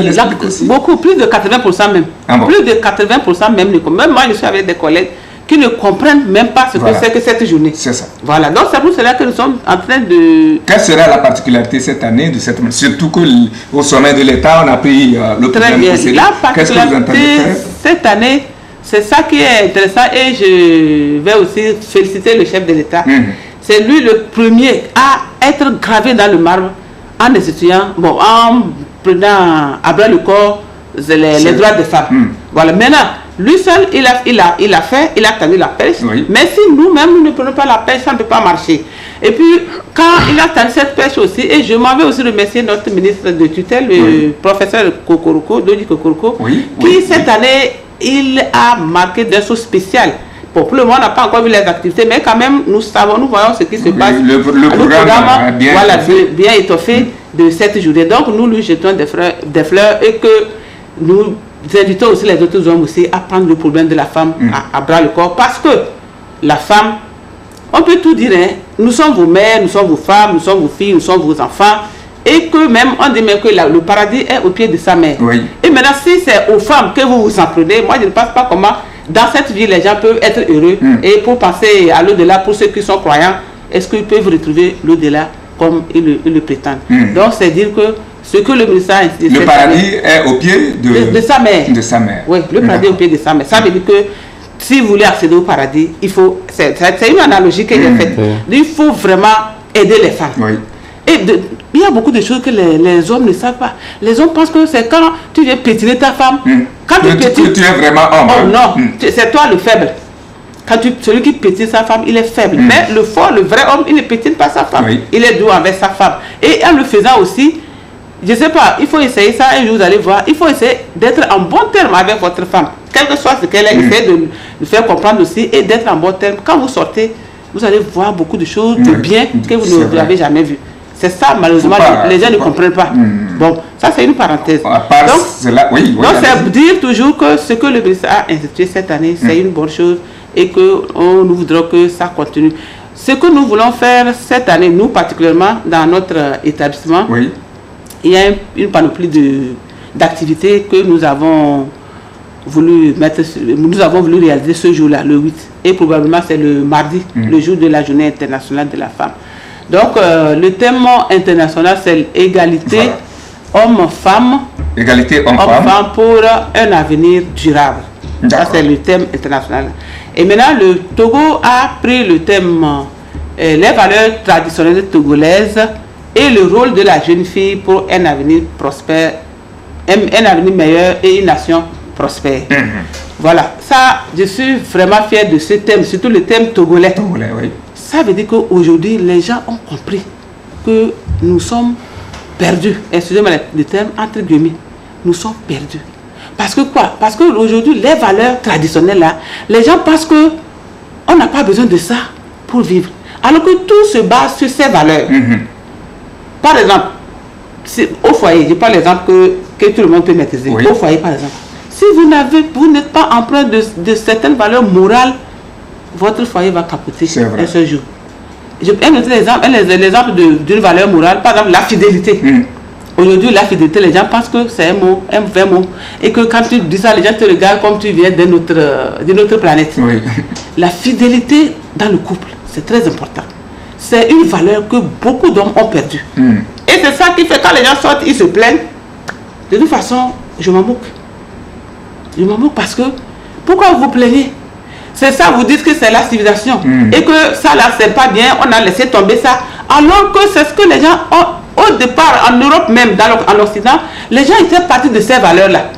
D: Beaucoup, plus de 80% même. Plus de 80% même. Même moi, je suis avec des collègues qui ne comprennent même pas ce que c'est que cette journée.
A: C'est ça.
D: Voilà, donc c'est pour cela que nous sommes en train de...
A: Quelle sera la particularité cette année de cette... Surtout qu'au sommet de l'État, on a pris le
D: Très bien. La particularité cette année, c'est ça qui est intéressant et je vais aussi féliciter le chef de l'État. C'est lui le premier à être gravé dans le marbre en instituant, en prenant à bras le corps les droits des femmes. Voilà, maintenant, lui seul, il a fait, il a tenu la pêche. Oui. Mais si nous-mêmes, nous ne prenons pas la pêche, ça ne peut pas marcher. Et puis, quand il a tenu cette pêche aussi, et je m'en vais aussi remercier notre ministre de tutelle, le professeur Kokoroko, Dodi Kokoroko, qui cette année, il a marqué d'un saut spécial. Bon, pour le moment, on n'a pas encore vu les activités, mais quand même, nous voyons ce qui se passe.
A: Le programme
D: bien étoffé de cette journée. Donc, nous lui jetons des fleurs et que nous invitons aussi les autres hommes aussi à prendre le problème de la femme à bras le corps. Parce que la femme, on peut tout dire, hein, nous sommes vos mères, nous sommes vos femmes, nous sommes vos filles, nous sommes vos enfants. Et que même, on dit même que le paradis est au pied de sa mère. Oui. Et maintenant, si c'est aux femmes que vous vous en prenez, moi je ne pense pas comment dans cette vie les gens peuvent être heureux. Et pour penser à l'au-delà, pour ceux qui sont croyants, est-ce qu'ils peuvent retrouver l'au-delà comme ils le prétendent. Donc c'est dire que ce que le ministère a insisté,
A: le paradis est au pied
D: de sa mère.
A: De sa mère.
D: Oui, le paradis est au pied de sa mère. Ça veut dire que si vous voulez accéder au paradis, il faut. C'est une analogie qu'elle est faite. Il faut vraiment aider les femmes. Oui. Et il y a beaucoup de choses que les hommes ne savent pas. Les hommes pensent que c'est quand tu viens pétiner ta femme. Quand tu pétines,
A: tu es vraiment homme.
D: Oh non, c'est toi le faible. Quand celui qui pétine sa femme, il est faible. Mais le fort, le vrai homme, il ne pétine pas sa femme. Oui. Il est doux avec sa femme. Et en le faisant aussi, je ne sais pas, il faut essayer ça et vous allez voir. Il faut essayer d'être en bon terme avec votre femme. Quel que soit ce qu'elle a essayé de faire comprendre aussi et d'être en bon terme. Quand vous sortez, vous allez voir beaucoup de choses de bien que vous n'avez jamais vu. C'est ça, malheureusement, les gens ne comprennent pas. Bon, ça c'est une parenthèse. Donc, c'est dire toujours que ce que le ministère a institué cette année, c'est une bonne chose et que nous voudrons que ça continue. Ce que nous voulons faire cette année, nous particulièrement dans notre établissement, il y a une panoplie d'activités que nous avons voulu réaliser ce jour-là, le 8. Et probablement c'est le mardi, le jour de la journée internationale de la femme. Donc le thème international c'est l'égalité homme-femme.
A: Égalité homme-femme
D: pour un avenir durable. Ça c'est le thème international. Et maintenant le Togo a pris le thème les valeurs traditionnelles togolaises et le rôle de la jeune fille pour un avenir prospère, un avenir meilleur et une nation prospère. Voilà, ça, je suis vraiment fier de ce thème, surtout le thème togolais.
A: Oui.
D: Ça veut dire qu'aujourd'hui, les gens ont compris que nous sommes perdus. Excusez-moi le terme, entre guillemets, nous sommes perdus. Parce que quoi? Parce qu'aujourd'hui, les valeurs traditionnelles, là, les gens pensent qu'on n'a pas besoin de ça pour vivre. Alors que tout se base sur ces valeurs. Par exemple, au foyer, je prends l'exemple que tout le monde peut maîtriser. Oui. Au foyer, par exemple. Si vous n'êtes pas empreint de certaines valeurs morales, votre foyer va capoter un seul jour. Un autre exemple, l'exemple d'une valeur morale, par exemple la fidélité. Aujourd'hui, la fidélité, les gens pensent que c'est un vrai mot. Et que quand tu dis ça, les gens te regardent comme tu viens d'une autre planète. Oui. La fidélité dans le couple, c'est très important. C'est une valeur que beaucoup d'hommes ont perdue. Et c'est ça qui fait quand les gens sortent, ils se plaignent. De toute façon, je m'en moque. Je m'en moque parce que, pourquoi vous vous plaignez? C'est ça, vous dites que c'est la civilisation. Et que ça là, c'est pas bien, on a laissé tomber ça. Alors que c'est ce que les gens ont, au départ, en Europe même, en Occident, les gens étaient partis de ces valeurs-là.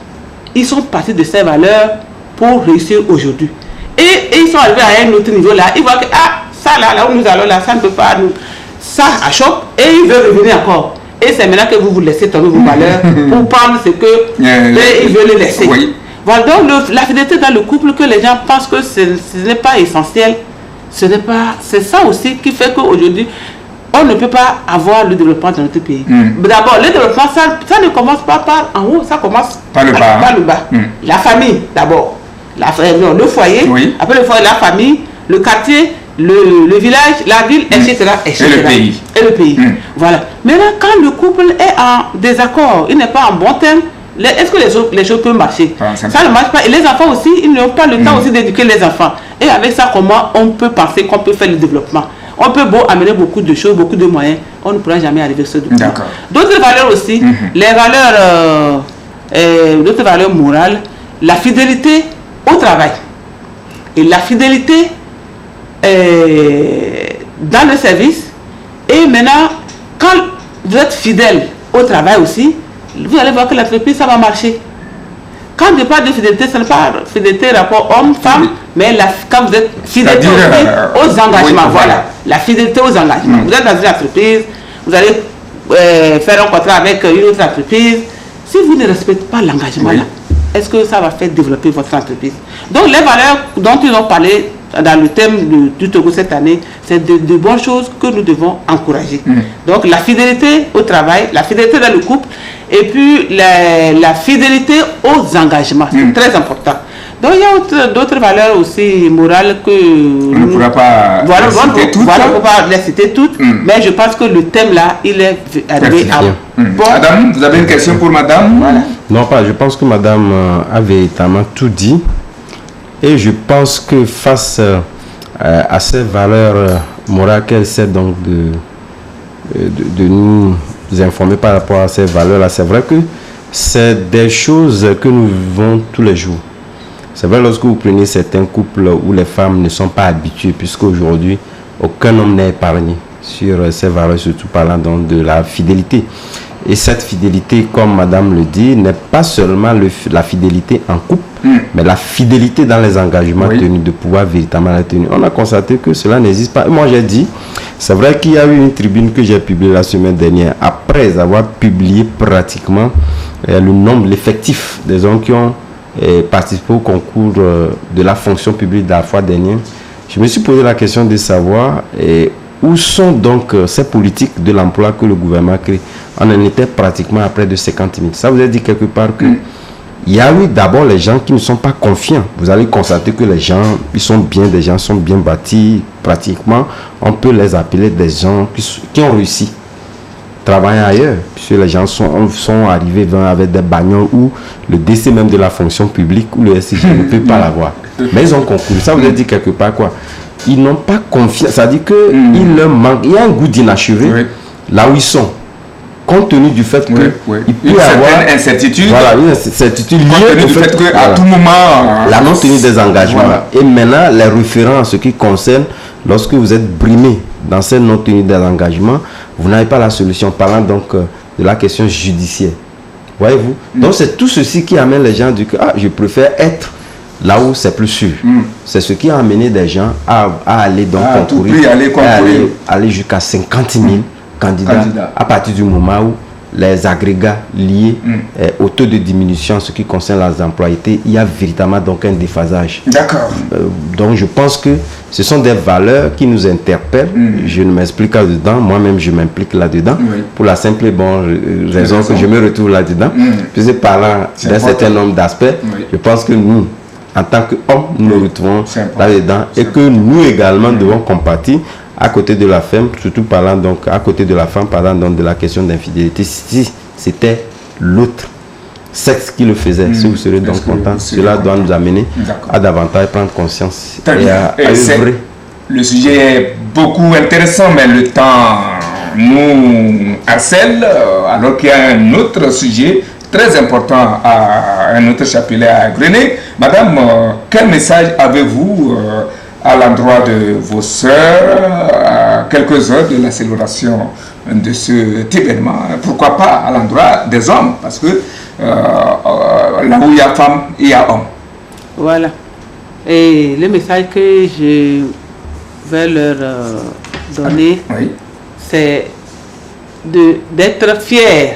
D: Ils sont partis de ces valeurs pour réussir aujourd'hui. Et ils sont arrivés à un autre niveau là, ils voient que, ça là où nous allons là, ça ne peut pas nous... Ça achoppe et ils veulent revenir encore. Et c'est maintenant que vous vous laissez tomber vos valeurs pour prendre ce que ils veulent les laisser. Oui. Voilà, donc la fidélité dans le couple, que les gens pensent que ce n'est pas essentiel, c'est ça aussi qui fait qu'aujourd'hui, on ne peut pas avoir le développement dans notre pays. D'abord, le développement, ça ne commence pas par en haut, ça commence par le bas. La famille, d'abord. Le foyer, après le foyer, la famille, le quartier, le village, la ville, etc. Et le pays. Voilà. Maintenant, quand le couple est en désaccord, il n'est pas en bon terme, est-ce que les choses peuvent marcher? Ça ne marche pas. Et les enfants aussi, ils n'ont pas le temps aussi d'éduquer les enfants. Et avec ça, comment on peut penser qu'on peut faire le développement? On peut amener beaucoup de choses, beaucoup de moyens. On ne pourra jamais arriver à ce développement. D'autres valeurs aussi, les valeurs, d'autres valeurs morales, la fidélité au travail et la fidélité dans le service. Et maintenant, quand vous êtes fidèle au travail aussi, vous allez voir que l'entreprise, ça va marcher. Quand on parle de fidélité, ce n'est pas fidélité rapport homme-femme, mais quand vous êtes fidèle aux engagements, oui, voilà, la fidélité aux engagements. Vous êtes dans une entreprise, vous allez faire un contrat avec une autre entreprise. Si vous ne respectez pas l'engagement là, est-ce que ça va faire développer votre entreprise? Donc les valeurs dont ils ont parlé dans le thème du Togo cette année, c'est de bonnes choses que nous devons encourager. Donc la fidélité au travail, la fidélité dans le couple, et puis la fidélité aux engagements, c'est très important. Donc il y a d'autres valeurs aussi morales que
A: on ne pourra pas les citer toutes.
D: Voilà, on ne peut pas les citer toutes, mais je pense que le thème là, il est arrivé à bon.
A: Madame, vous avez une question pour madame?
D: Voilà.
B: Non, pas, je pense que madame a véritablement tout dit. Et je pense que face à ces valeurs morales qu'elle essaie donc de nous informer par rapport à ces valeurs-là, c'est vrai que c'est des choses que nous vivons tous les jours. C'est vrai lorsque vous prenez certains couples où les femmes ne sont pas habituées, puisqu'aujourd'hui, aucun homme n'est épargné sur ces valeurs, surtout parlant donc de la fidélité. Et cette fidélité, comme madame le dit, n'est pas seulement la fidélité en couple, mais la fidélité dans les engagements tenus, de pouvoir véritablement la tenir. On a constaté que cela n'existe pas. Moi, j'ai dit, c'est vrai qu'il y a eu une tribune que j'ai publiée la semaine dernière, après avoir publié pratiquement le nombre, l'effectif des hommes qui ont participé au concours de la fonction publique de la fois dernière. Je me suis posé la question de savoir où sont donc ces politiques de l'emploi que le gouvernement crée. On en était pratiquement à près de 50 000. Ça vous a dit quelque part que il y a eu d'abord les gens qui ne sont pas confiants. Vous allez constater que les gens, ils sont bien, des gens sont bien bâtis. Pratiquement, on peut les appeler des gens qui ont réussi, travaillant ailleurs, puisque les gens sont arrivés avec des bagnoles ou le décès même de la fonction publique où le SCG ne peut pas l'avoir. Mais ils ont concouru. Ça vous a dit quelque part quoi? Ils n'ont pas confiance. Ça dit qu'il leur manque. Il y a un goût d'inachevé là où ils sont. Compte tenu du fait qu'il peut y avoir
A: une incertitude.
B: Voilà, une incertitude liée au fait
A: qu'à tout moment.
B: La non-tenue des engagements. Voilà. Et maintenant, les référents en ce qui concerne, lorsque vous êtes brimé dans cette non-tenue des engagements, vous n'avez pas la solution. Parlant donc de la question judiciaire. Voyez-vous? Donc, c'est tout ceci qui amène les gens à dire que je préfère être là où c'est plus sûr. C'est ce qui a amené des gens à aller donc concourir, aller jusqu'à 50 000 candidats à partir du moment où les agrégats liés au taux de diminution en ce qui concerne les employés, il y a véritablement donc un déphasage.
A: D'accord.
B: Donc je pense que ce sont des valeurs qui nous interpellent. Je ne m'explique pas dedans, moi-même je m'implique là-dedans, pour la simple et bonne raison que je me retrouve là-dedans. Puisque parlant d'un certain nombre d'aspects, je pense que nous, en tant qu'hommes, nous nous retrouvons là-dedans et que nous également devons compatir à côté de la femme, surtout parlant donc à côté de la femme, parlant donc de la question d'infidélité. Si c'était l'autre sexe qui le faisait, si vous serez donc content, cela doit nous amener à davantage prendre conscience et à œuvrer.
A: Le sujet est beaucoup intéressant, mais le temps nous harcèle, alors qu'il y a un autre sujet très important, un autre chapelet à égrener. Madame, quel message avez-vous à l'endroit de vos sœurs, à quelques heures de la célébration de cet événement? Pourquoi pas à l'endroit des hommes? Parce que là où il y a femme, il y a homme.
D: Voilà. Et le message que je vais leur donner, c'est d'être fiers.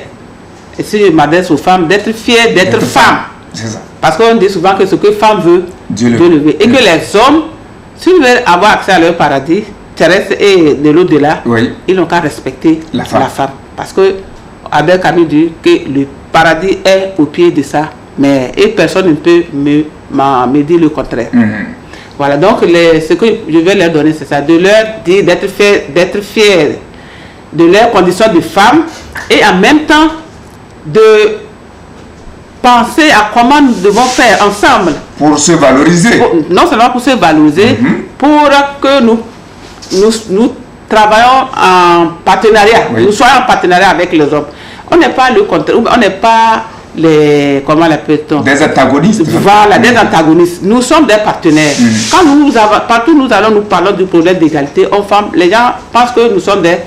D: Et si je m'adresse aux femmes, d'être fiers d'être femmes.
A: C'est ça.
D: Parce qu'on dit souvent que ce que femme veut, Dieu le veut. Et que les hommes, s'ils veulent avoir accès à leur paradis terrestre et de l'au-delà, ils n'ont qu'à respecter la femme. Parce que Albert Camus dit que le paradis est au pied de ça, mais personne ne peut me dire le contraire. Voilà, donc ce que je vais leur donner, c'est ça, de leur dire d'être fiers de leurs conditions de femmes et en même temps de penser à comment nous devons faire ensemble.
A: Pour se valoriser.
D: Non seulement pour se valoriser, pour que nous travaillons en partenariat, nous soyons en partenariat avec les hommes. On n'est pas le contraire, on n'est pas comment l'appelle-t-on?
A: Des antagonistes.
D: Voilà, des antagonistes. Nous sommes des partenaires. Quand partout nous allons, nous parlons du problème d'égalité hommes-femmes, les gens pensent que nous sommes des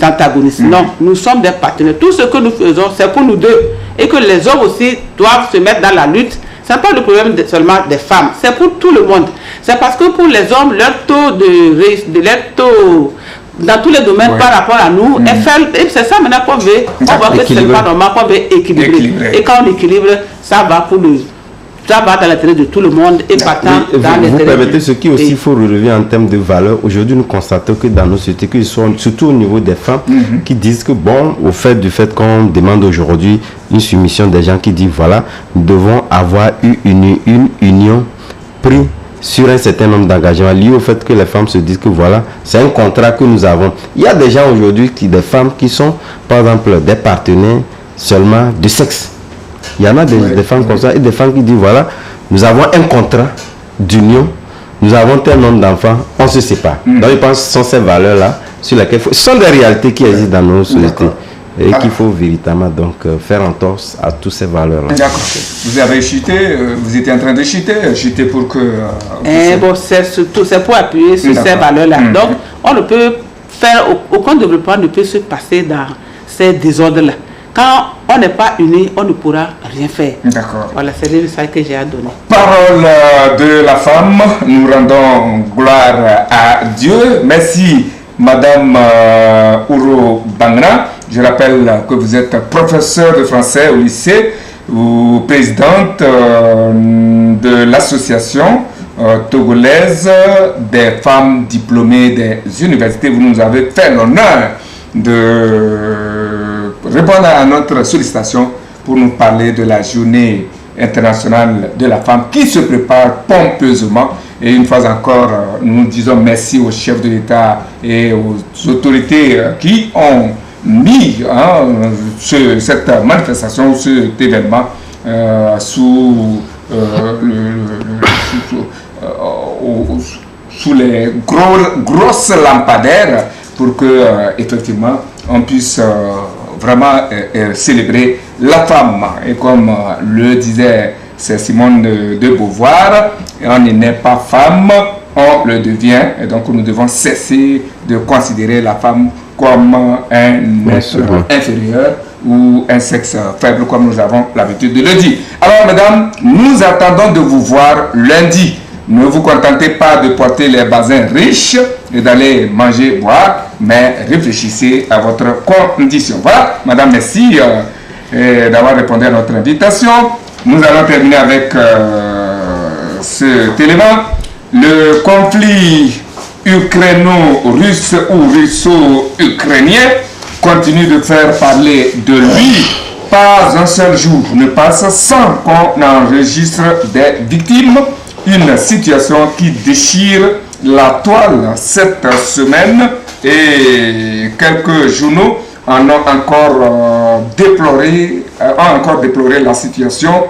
D: antagonistes. Non, nous sommes des partenaires. Tout ce que nous faisons, c'est pour nous deux. Et que les hommes aussi doivent se mettre dans la lutte. Ce n'est pas le problème seulement des femmes, c'est pour tout le monde. C'est parce que pour les hommes, leur taux dans tous les domaines par rapport à nous, et c'est ça maintenant qu'on veut. On voit que c'est pas normal, qu'on veut équilibrer. Et quand on équilibre, ça va dans l'intérêt de tout le monde et partant dans l'intérêt.
B: Vous permettez ce qui aussi faut relever en termes de valeur. Aujourd'hui, nous constatons que dans nos sociétés, qu'ils sont surtout au niveau des femmes, qui disent que bon, au fait du fait qu'on demande aujourd'hui une soumission des gens qui disent voilà, nous devons avoir eu une union prise sur un certain nombre d'engagements liés au fait que les femmes se disent que voilà, c'est un contrat que nous avons. Il y a des gens aujourd'hui, des femmes qui sont, par exemple, des partenaires seulement de sexe. Il y en a des femmes comme ça et des femmes qui disent voilà, nous avons un contrat d'union, nous avons tel nombre d'enfants, on se sépare. Donc je pense que ce sont ces valeurs-là sur lesquelles ce sont des réalités qui existent dans nos sociétés. Et qu'il faut véritablement donc faire entorse à toutes ces valeurs-là.
A: D'accord. Vous avez chuté, vous étiez en train de chuter pour que...
D: bon, c'est pour appuyer sur ces valeurs-là. Donc, on ne peut faire, aucun développement ne peut se passer dans ces désordres-là. Quand on n'est pas unis, on ne pourra rien faire.
A: D'accord.
D: Voilà, c'est le message que j'ai à donner.
A: Parole de la femme, nous rendons gloire à Dieu. Merci, Madame Ouro Bangna. Je rappelle que vous êtes professeur de français au lycée ou présidente de l'association togolaise des femmes diplômées des universités. Vous nous avez fait l'honneur de répondre à notre sollicitation pour nous parler de la journée internationale de la femme qui se prépare pompeusement. Et une fois encore, nous disons merci aux chefs de l'État et aux autorités qui ont mis cette manifestation, cet événement sous les grosses lampadaires pour que effectivement on puisse vraiment célébrer la femme. Et comme le disait Simone de Beauvoir, on n'est pas femme, on le devient. Et donc nous devons cesser de considérer la femme comme un être inférieur ou un sexe faible, comme nous avons l'habitude de le dire. Alors, mesdames, nous attendons de vous voir lundi. Ne vous contentez pas de porter les basins riches et d'aller manger, boire, mais réfléchissez à votre condition. Voilà, madame, merci d'avoir répondu à notre invitation. Nous allons terminer avec cet élément. Le conflit ukraino-russe ou russo-ukrainien continue de faire parler de lui. Pas un seul jour ne passe sans qu'on enregistre des victimes. Une situation qui déchire la toile cette semaine et quelques journaux en ont encore déploré la situation.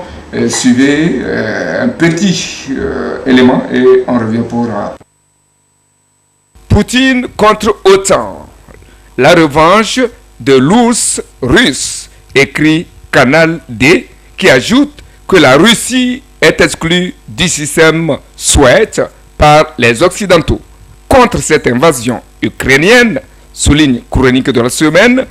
A: Suivez un petit élément et on revient pour... Poutine contre OTAN. La revanche de l'ours russe, écrit Canal D, qui ajoute que la Russie est exclue du système SWIFT par les Occidentaux. Contre cette invasion ukrainienne, souligne Chronique de la semaine,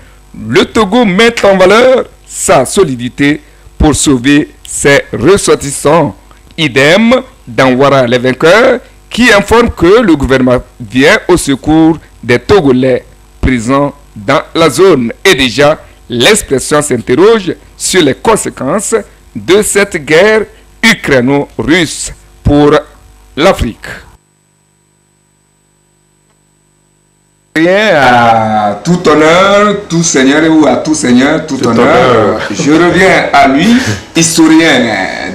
A: le Togo met en valeur sa solidité pour sauver ses ressortissants. Idem dans Ouara les vainqueurs, qui informe que le gouvernement vient au secours des Togolais présents dans la zone. Et déjà, l'expression s'interroge sur les conséquences de cette guerre ukraino-russe pour l'Afrique. Rien à tout honneur, tout seigneur ou à tout seigneur, tout honneur. Je reviens à lui, historien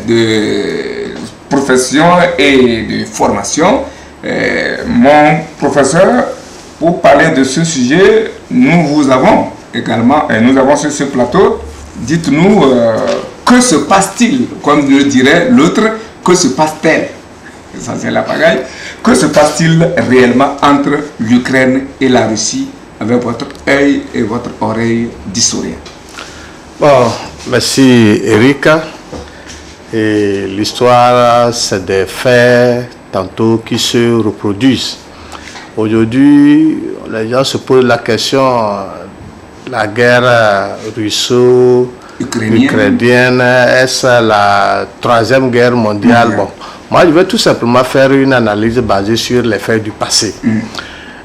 A: de profession et de formation. Mon professeur, pour parler de ce sujet, nous vous avons également, nous avons sur ce plateau, dites-nous que se passe-t-il, comme le dirait l'autre, que se passe-t-elle? Ça c'est la pagaille. Que se passe-t-il réellement entre l'Ukraine et la Russie avec votre œil et votre oreille d'historien?
C: Bon, Merci Eric. Et l'histoire, c'est des faits tantôt qui se reproduisent. Aujourd'hui, les gens se posent la question, la guerre russo-ukrainienne, est-ce la troisième guerre mondiale? Bon, moi, je vais tout simplement faire une analyse basée sur les faits du passé.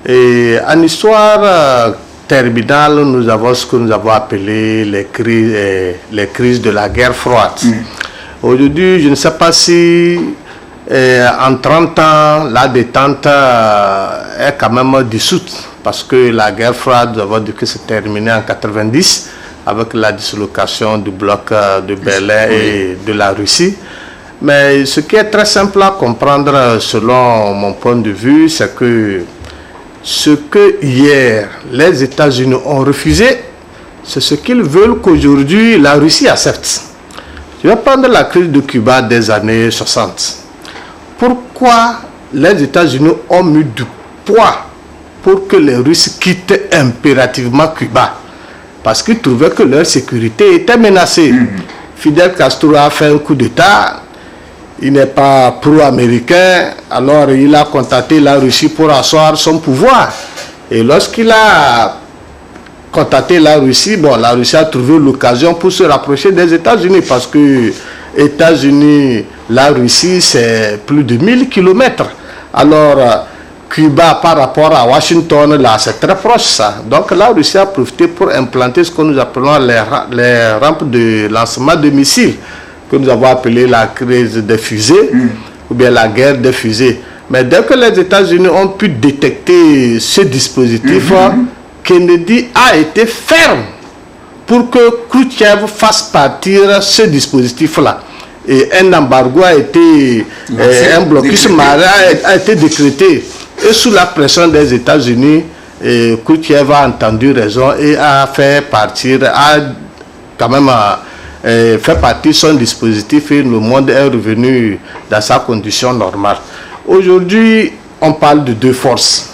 C: Et en histoire terminale, nous avons ce que nous avons appelé les crises de la guerre froide. Aujourd'hui, je ne sais pas si en 30 ans, la détente est quand même dissoute, parce que la guerre froide, nous avons dit que c'est terminé en 90 avec la dislocation du bloc de Berlin et de la Russie. Mais ce qui est très simple à comprendre selon mon point de vue, c'est que ce que hier les États-Unis ont refusé, c'est ce qu'ils veulent qu'aujourd'hui la Russie accepte. Je vais prendre la crise de Cuba des années 60. Pourquoi les États-Unis ont mis du poids pour que les Russes quittent impérativement Cuba? Parce qu'ils trouvaient que leur sécurité était menacée. Fidel Castro a fait un coup d'État. Il n'est pas pro-américain, alors il a contacté la Russie pour asseoir son pouvoir. Et lorsqu'il a contacté la Russie, bon, la Russie a trouvé l'occasion pour se rapprocher des États-Unis, parce que États-Unis, la Russie, c'est plus de 1000 km. Alors, Cuba, par rapport à Washington, là, c'est très proche, ça. Donc, la Russie a profité pour implanter ce que nous appelons les rampes de lancement de missiles, que nous avons appelé la crise des fusées, ou bien la guerre des fusées. Mais dès que les États-Unis ont pu détecter ce dispositif, Kennedy a été ferme pour que Khrouchtchev fasse partir ce dispositif-là. Et un embargo a été, un blocus a été décrété. Et sous la pression des États-Unis, Khrouchtchev a entendu raison et a fait partir, a quand même fait partir son dispositif, et le monde est revenu dans sa condition normale. Aujourd'hui, on parle de deux forces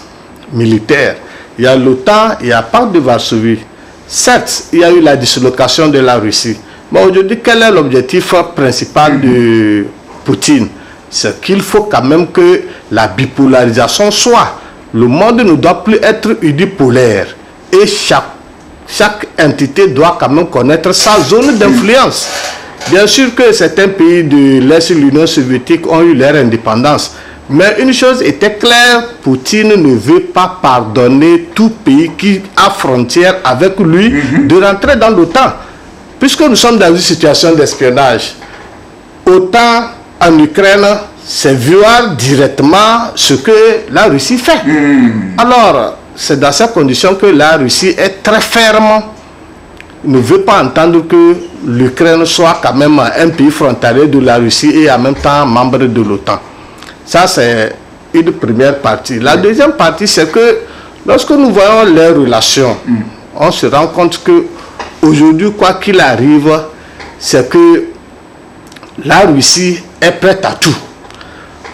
C: militaires. Il y a l'OTAN, il y a le pacte de Varsovie. Certes, il y a eu la dislocation de la Russie. Mais aujourd'hui, quel est l'objectif principal de Poutine? C'est qu'il faut quand même que la bipolarisation soit. Le monde ne doit plus être unipolaire. Et chaque entité doit quand même connaître sa zone d'influence. Bien sûr que certains pays de l'Est de l'Union soviétique ont eu leur indépendance. Mais une chose était claire, Poutine ne veut pas pardonner tout pays qui a frontière avec lui de rentrer dans l'OTAN. Puisque nous sommes dans une situation d'espionnage, autant en Ukraine, c'est voir directement ce que la Russie fait. Alors, c'est dans ces conditions que la Russie est très ferme, ne veut pas entendre que l'Ukraine soit quand même un pays frontalier de la Russie et en même temps membre de l'OTAN. Ça, c'est une première partie. La deuxième partie, c'est que lorsque nous voyons les relations, on se rend compte que aujourd'hui, quoi qu'il arrive, c'est que la Russie est prête à tout.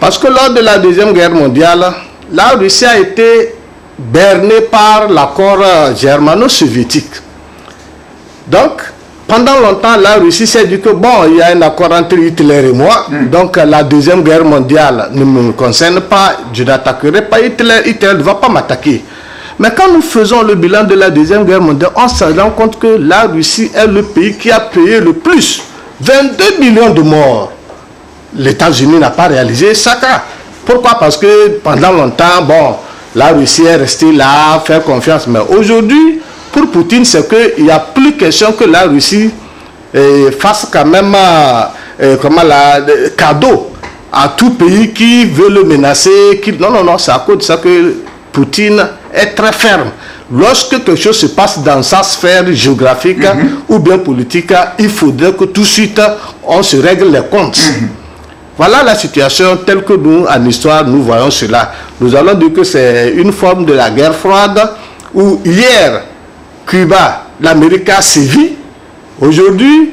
C: Parce que lors de la Deuxième Guerre mondiale, la Russie a été bernée par l'accord germano-soviétique. Donc, pendant longtemps, la Russie s'est dit que bon, il y a un accord entre Hitler et moi, donc la Deuxième Guerre mondiale ne me concerne pas, je n'attaquerai pas Hitler, Hitler ne va pas m'attaquer. Mais quand nous faisons le bilan de la Deuxième Guerre mondiale, on se rend compte que la Russie est le pays qui a payé le plus, 22 millions de morts. Les États-Unis n'ont pas réalisé ça. Pourquoi? Parce que pendant longtemps, bon, la Russie est restée là, faire confiance. Mais aujourd'hui, pour Poutine, c'est qu'il n'y a plus question que la Russie fasse quand même cadeau à tout pays qui veut le menacer. Non, c'est à cause de ça que Poutine est très ferme. Lorsque quelque chose se passe dans sa sphère géographique ou bien politique, il faudrait que tout de suite on se règle les comptes. Voilà la situation telle que nous, en histoire, nous voyons cela. Nous allons dire que c'est une forme de la guerre froide où hier, Cuba, l'Amérique a sévi. Aujourd'hui,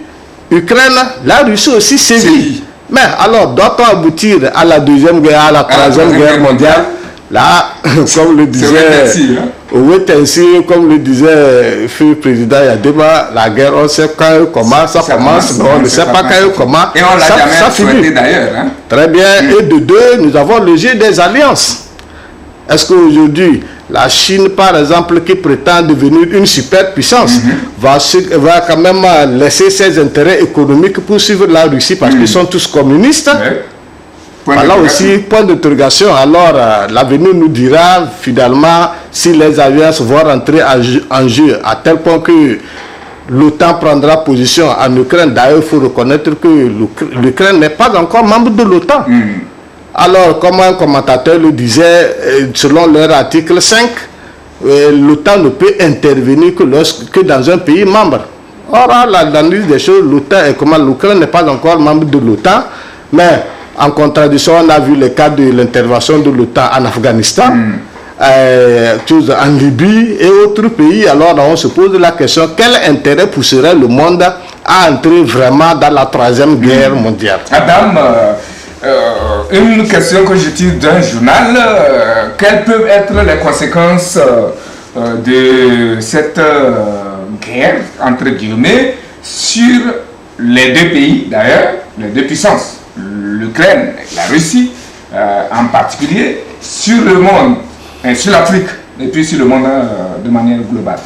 C: Ukraine, la Russie aussi sévit. Mais alors, doit-on aboutir à la deuxième guerre, à la troisième guerre mondiale? Là, comme le disait Oui, ainsi, comme le disait le président Yadema, la guerre, on sait quand et comment ça commence, mais on ne sait pas quand et comment
A: et on l'a jamais souhaité d'ailleurs. Hein?
C: Très bien. Et de deux, nous avons le jeu des alliances. Est-ce qu'aujourd'hui, la Chine, par exemple, qui prétend devenir une superpuissance, va quand même laisser ses intérêts économiques pour suivre la Russie parce qu'ils sont tous communistes? Voilà aussi, point d'interrogation. Alors, l'avenir nous dira finalement si les alliances vont rentrer en jeu à tel point que l'OTAN prendra position en Ukraine. D'ailleurs, il faut reconnaître que l'Ukraine n'est pas encore membre de l'OTAN. Alors, comme un commentateur le disait, selon leur article 5, l'OTAN ne peut intervenir que dans un pays membre. Or, l'analyse des choses, l'Ukraine n'est pas encore membre de l'OTAN, mais en contradiction, on a vu le cas de l'intervention de l'OTAN en Afghanistan, en Libye et autres pays. Alors, on se pose la question, quel intérêt pousserait le monde à entrer vraiment dans la troisième guerre mondiale?
A: Adam, une question que je tire d'un journal, quelles peuvent être les conséquences de cette guerre, entre guillemets, sur les deux pays, d'ailleurs, les deux puissances, l'Ukraine et la Russie en particulier, sur le monde, et sur l'Afrique, et puis sur le monde de manière globale?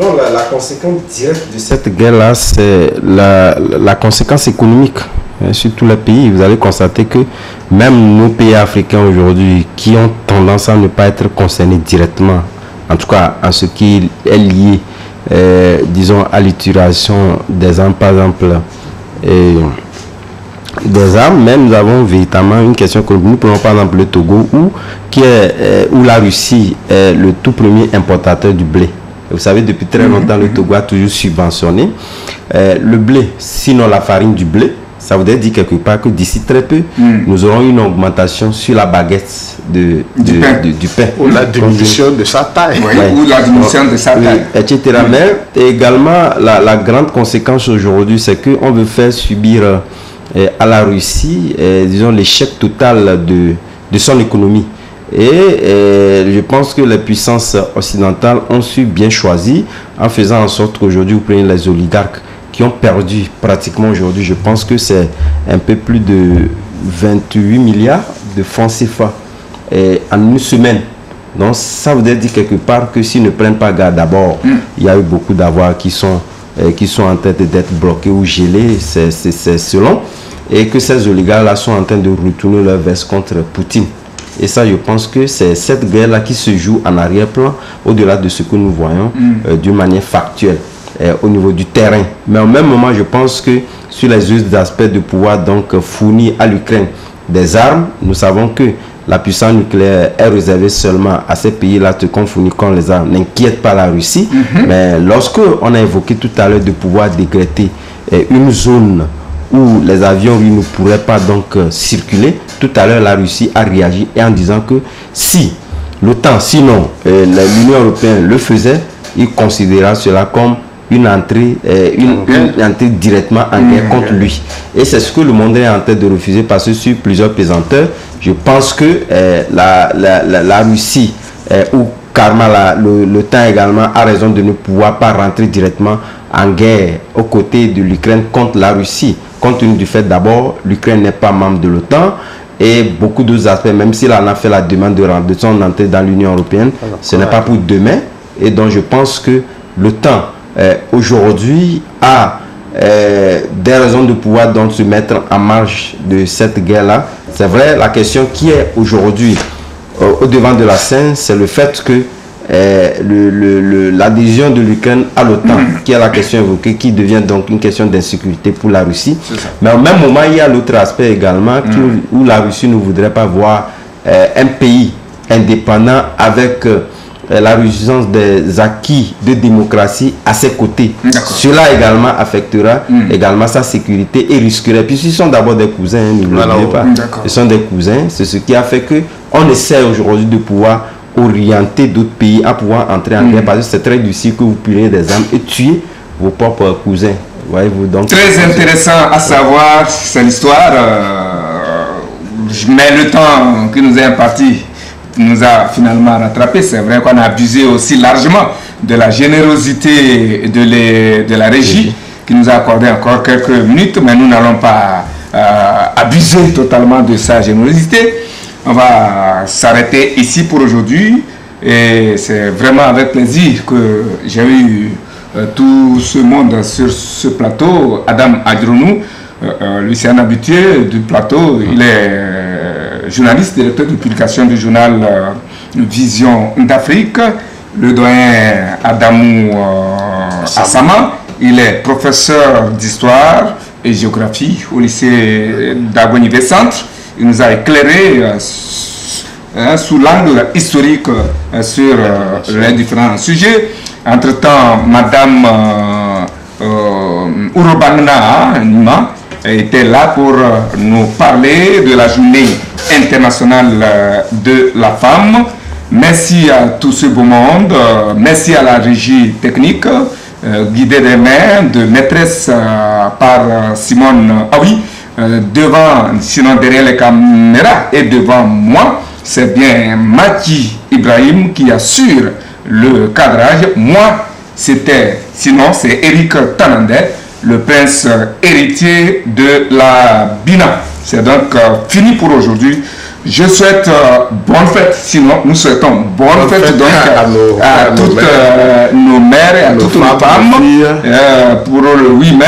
B: Non, la conséquence directe de cette guerre-là, c'est la conséquence économique. Sur tous les pays, vous allez constater que même nos pays africains aujourd'hui qui ont tendance à ne pas être concernés directement, en tout cas en ce qui est lié, disons, à l'utilisation des armes, par exemple, des armes, même nous avons véritablement une question que nous prenons par exemple le Togo où la Russie est le tout premier importateur du blé. Vous savez, depuis très longtemps, le Togo a toujours subventionné le blé, sinon la farine du blé. Ça voudrait dire quelque part que d'ici très peu, nous aurons une augmentation sur la baguette du pain.
C: Ou la diminution de sa taille.
A: Ou la diminution de sa taille.
B: Etc. Mais également, la grande conséquence aujourd'hui, c'est qu'on veut faire subir à la Russie, disons, l'échec total de son économie. Et je pense que les puissances occidentales ont su bien choisir en faisant en sorte qu'aujourd'hui, vous prenez les oligarques qui ont perdu pratiquement aujourd'hui, je pense que c'est un peu plus de 28 milliards de francs CFA en une semaine. Donc ça veut dire quelque part que s'ils ne prennent pas garde, d'abord, il y a eu beaucoup d'avoirs qui sont en train d'être bloqués ou gelés, c'est selon, et que ces oligarques-là sont en train de retourner leur veste contre Poutine. Et ça, je pense que c'est cette guerre-là qui se joue en arrière-plan, au-delà de ce que nous voyons d'une manière factuelle. Au niveau du terrain. Mais au même moment, je pense que sur les autres aspects de pouvoir donc fournir à l'Ukraine des armes, nous savons que la puissance nucléaire est réservée seulement à ces pays-là qu'on fournit comme les armes. N'inquiète pas la Russie. Mais lorsque on a évoqué tout à l'heure de pouvoir décréter une zone où les avions ne pourraient pas donc circuler, tout à l'heure la Russie a réagi et en disant que si l'OTAN, sinon l'Union européenne le faisait, il considérera cela comme une entrée directement en guerre contre lui. Et c'est ce que le monde est en train de refuser parce que sur plusieurs pesanteurs, je pense que la Russie ou carrément l'OTAN également a raison de ne pouvoir pas rentrer directement en guerre aux côtés de l'Ukraine contre la Russie, compte tenu du fait d'abord l'Ukraine n'est pas membre de l'OTAN et beaucoup d'autres aspects, même s'il en a fait la demande de son entrée dans l'Union européenne, ce n'est pas pour demain. Et donc je pense que l'OTAN aujourd'hui a des raisons de pouvoir donc se mettre en marge de cette guerre-là. C'est vrai, la question qui est aujourd'hui au devant de la scène, c'est le fait que l'adhésion de l'Ukraine à l'OTAN, qui est la question évoquée, qui devient donc une question d'insécurité pour la Russie. Mais au même moment, il y a l'autre aspect également où la Russie ne voudrait pas voir un pays indépendant avec la résistance des acquis de démocratie à ses côtés. Cela également affectera également sa sécurité et risquerait, puisqu'ils sont d'abord des cousins, ne l'oubliez pas. Ils sont des cousins, c'est ce qui a fait qu'on essaie aujourd'hui de pouvoir orienter d'autres pays à pouvoir entrer en guerre, parce que c'est très difficile que vous preniez des armes et tuer vos propres cousins. Voyez-vous, donc,
A: très intéressant à savoir, c'est l'histoire, mais le temps qui nous est imparti nous a finalement rattrapé. C'est vrai qu'on a abusé aussi largement de la générosité de la régie qui nous a accordé encore quelques minutes, mais nous n'allons pas abuser totalement de sa générosité. On va s'arrêter ici pour aujourd'hui et c'est vraiment avec plaisir que j'ai eu tout ce monde sur ce plateau. Adam Adjrounou, lui c'est un habitué du plateau, il est journaliste, directeur de publication du journal Vision d'Afrique. Le doyen Adamou Assama, il est professeur d'histoire et géographie au lycée d'Agonivé Centre. Il nous a éclairé sous l'angle historique sur les différents sujets. Entre-temps, Madame Urobangna Nima était là pour nous parler de la journée internationale de la femme. Merci à tout ce beau monde, merci à la régie technique, guidée des mains de maîtresse par Simone Aoui, sinon derrière les caméras et devant moi, c'est bien Maki Ibrahim qui assure le cadrage. Moi, c'est Eric Tanandé, le prince héritier de la Bina. C'est donc fini pour aujourd'hui. Je souhaite bonne fête, sinon nous souhaitons bonne fête donc à toutes nos mères et à toutes nos femmes pour le 8 mai,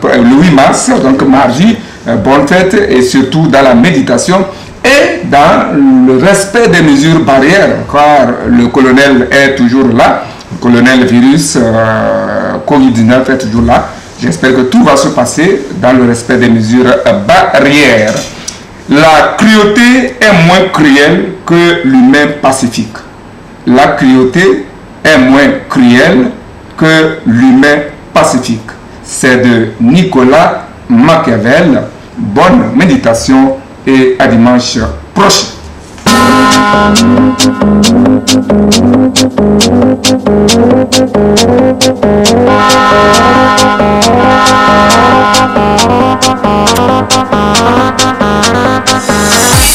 A: le 8 mars, donc mardi, bonne fête et surtout dans la méditation et dans le respect des mesures barrières, car le colonel est toujours là, le colonel virus Covid-19 est toujours là. J'espère que tout va se passer dans le respect des mesures barrières. La cruauté est moins cruelle que l'humain pacifique. La cruauté est moins cruelle que l'humain pacifique. C'est de Nicolas Machiavel. Bonne méditation et à dimanche prochain.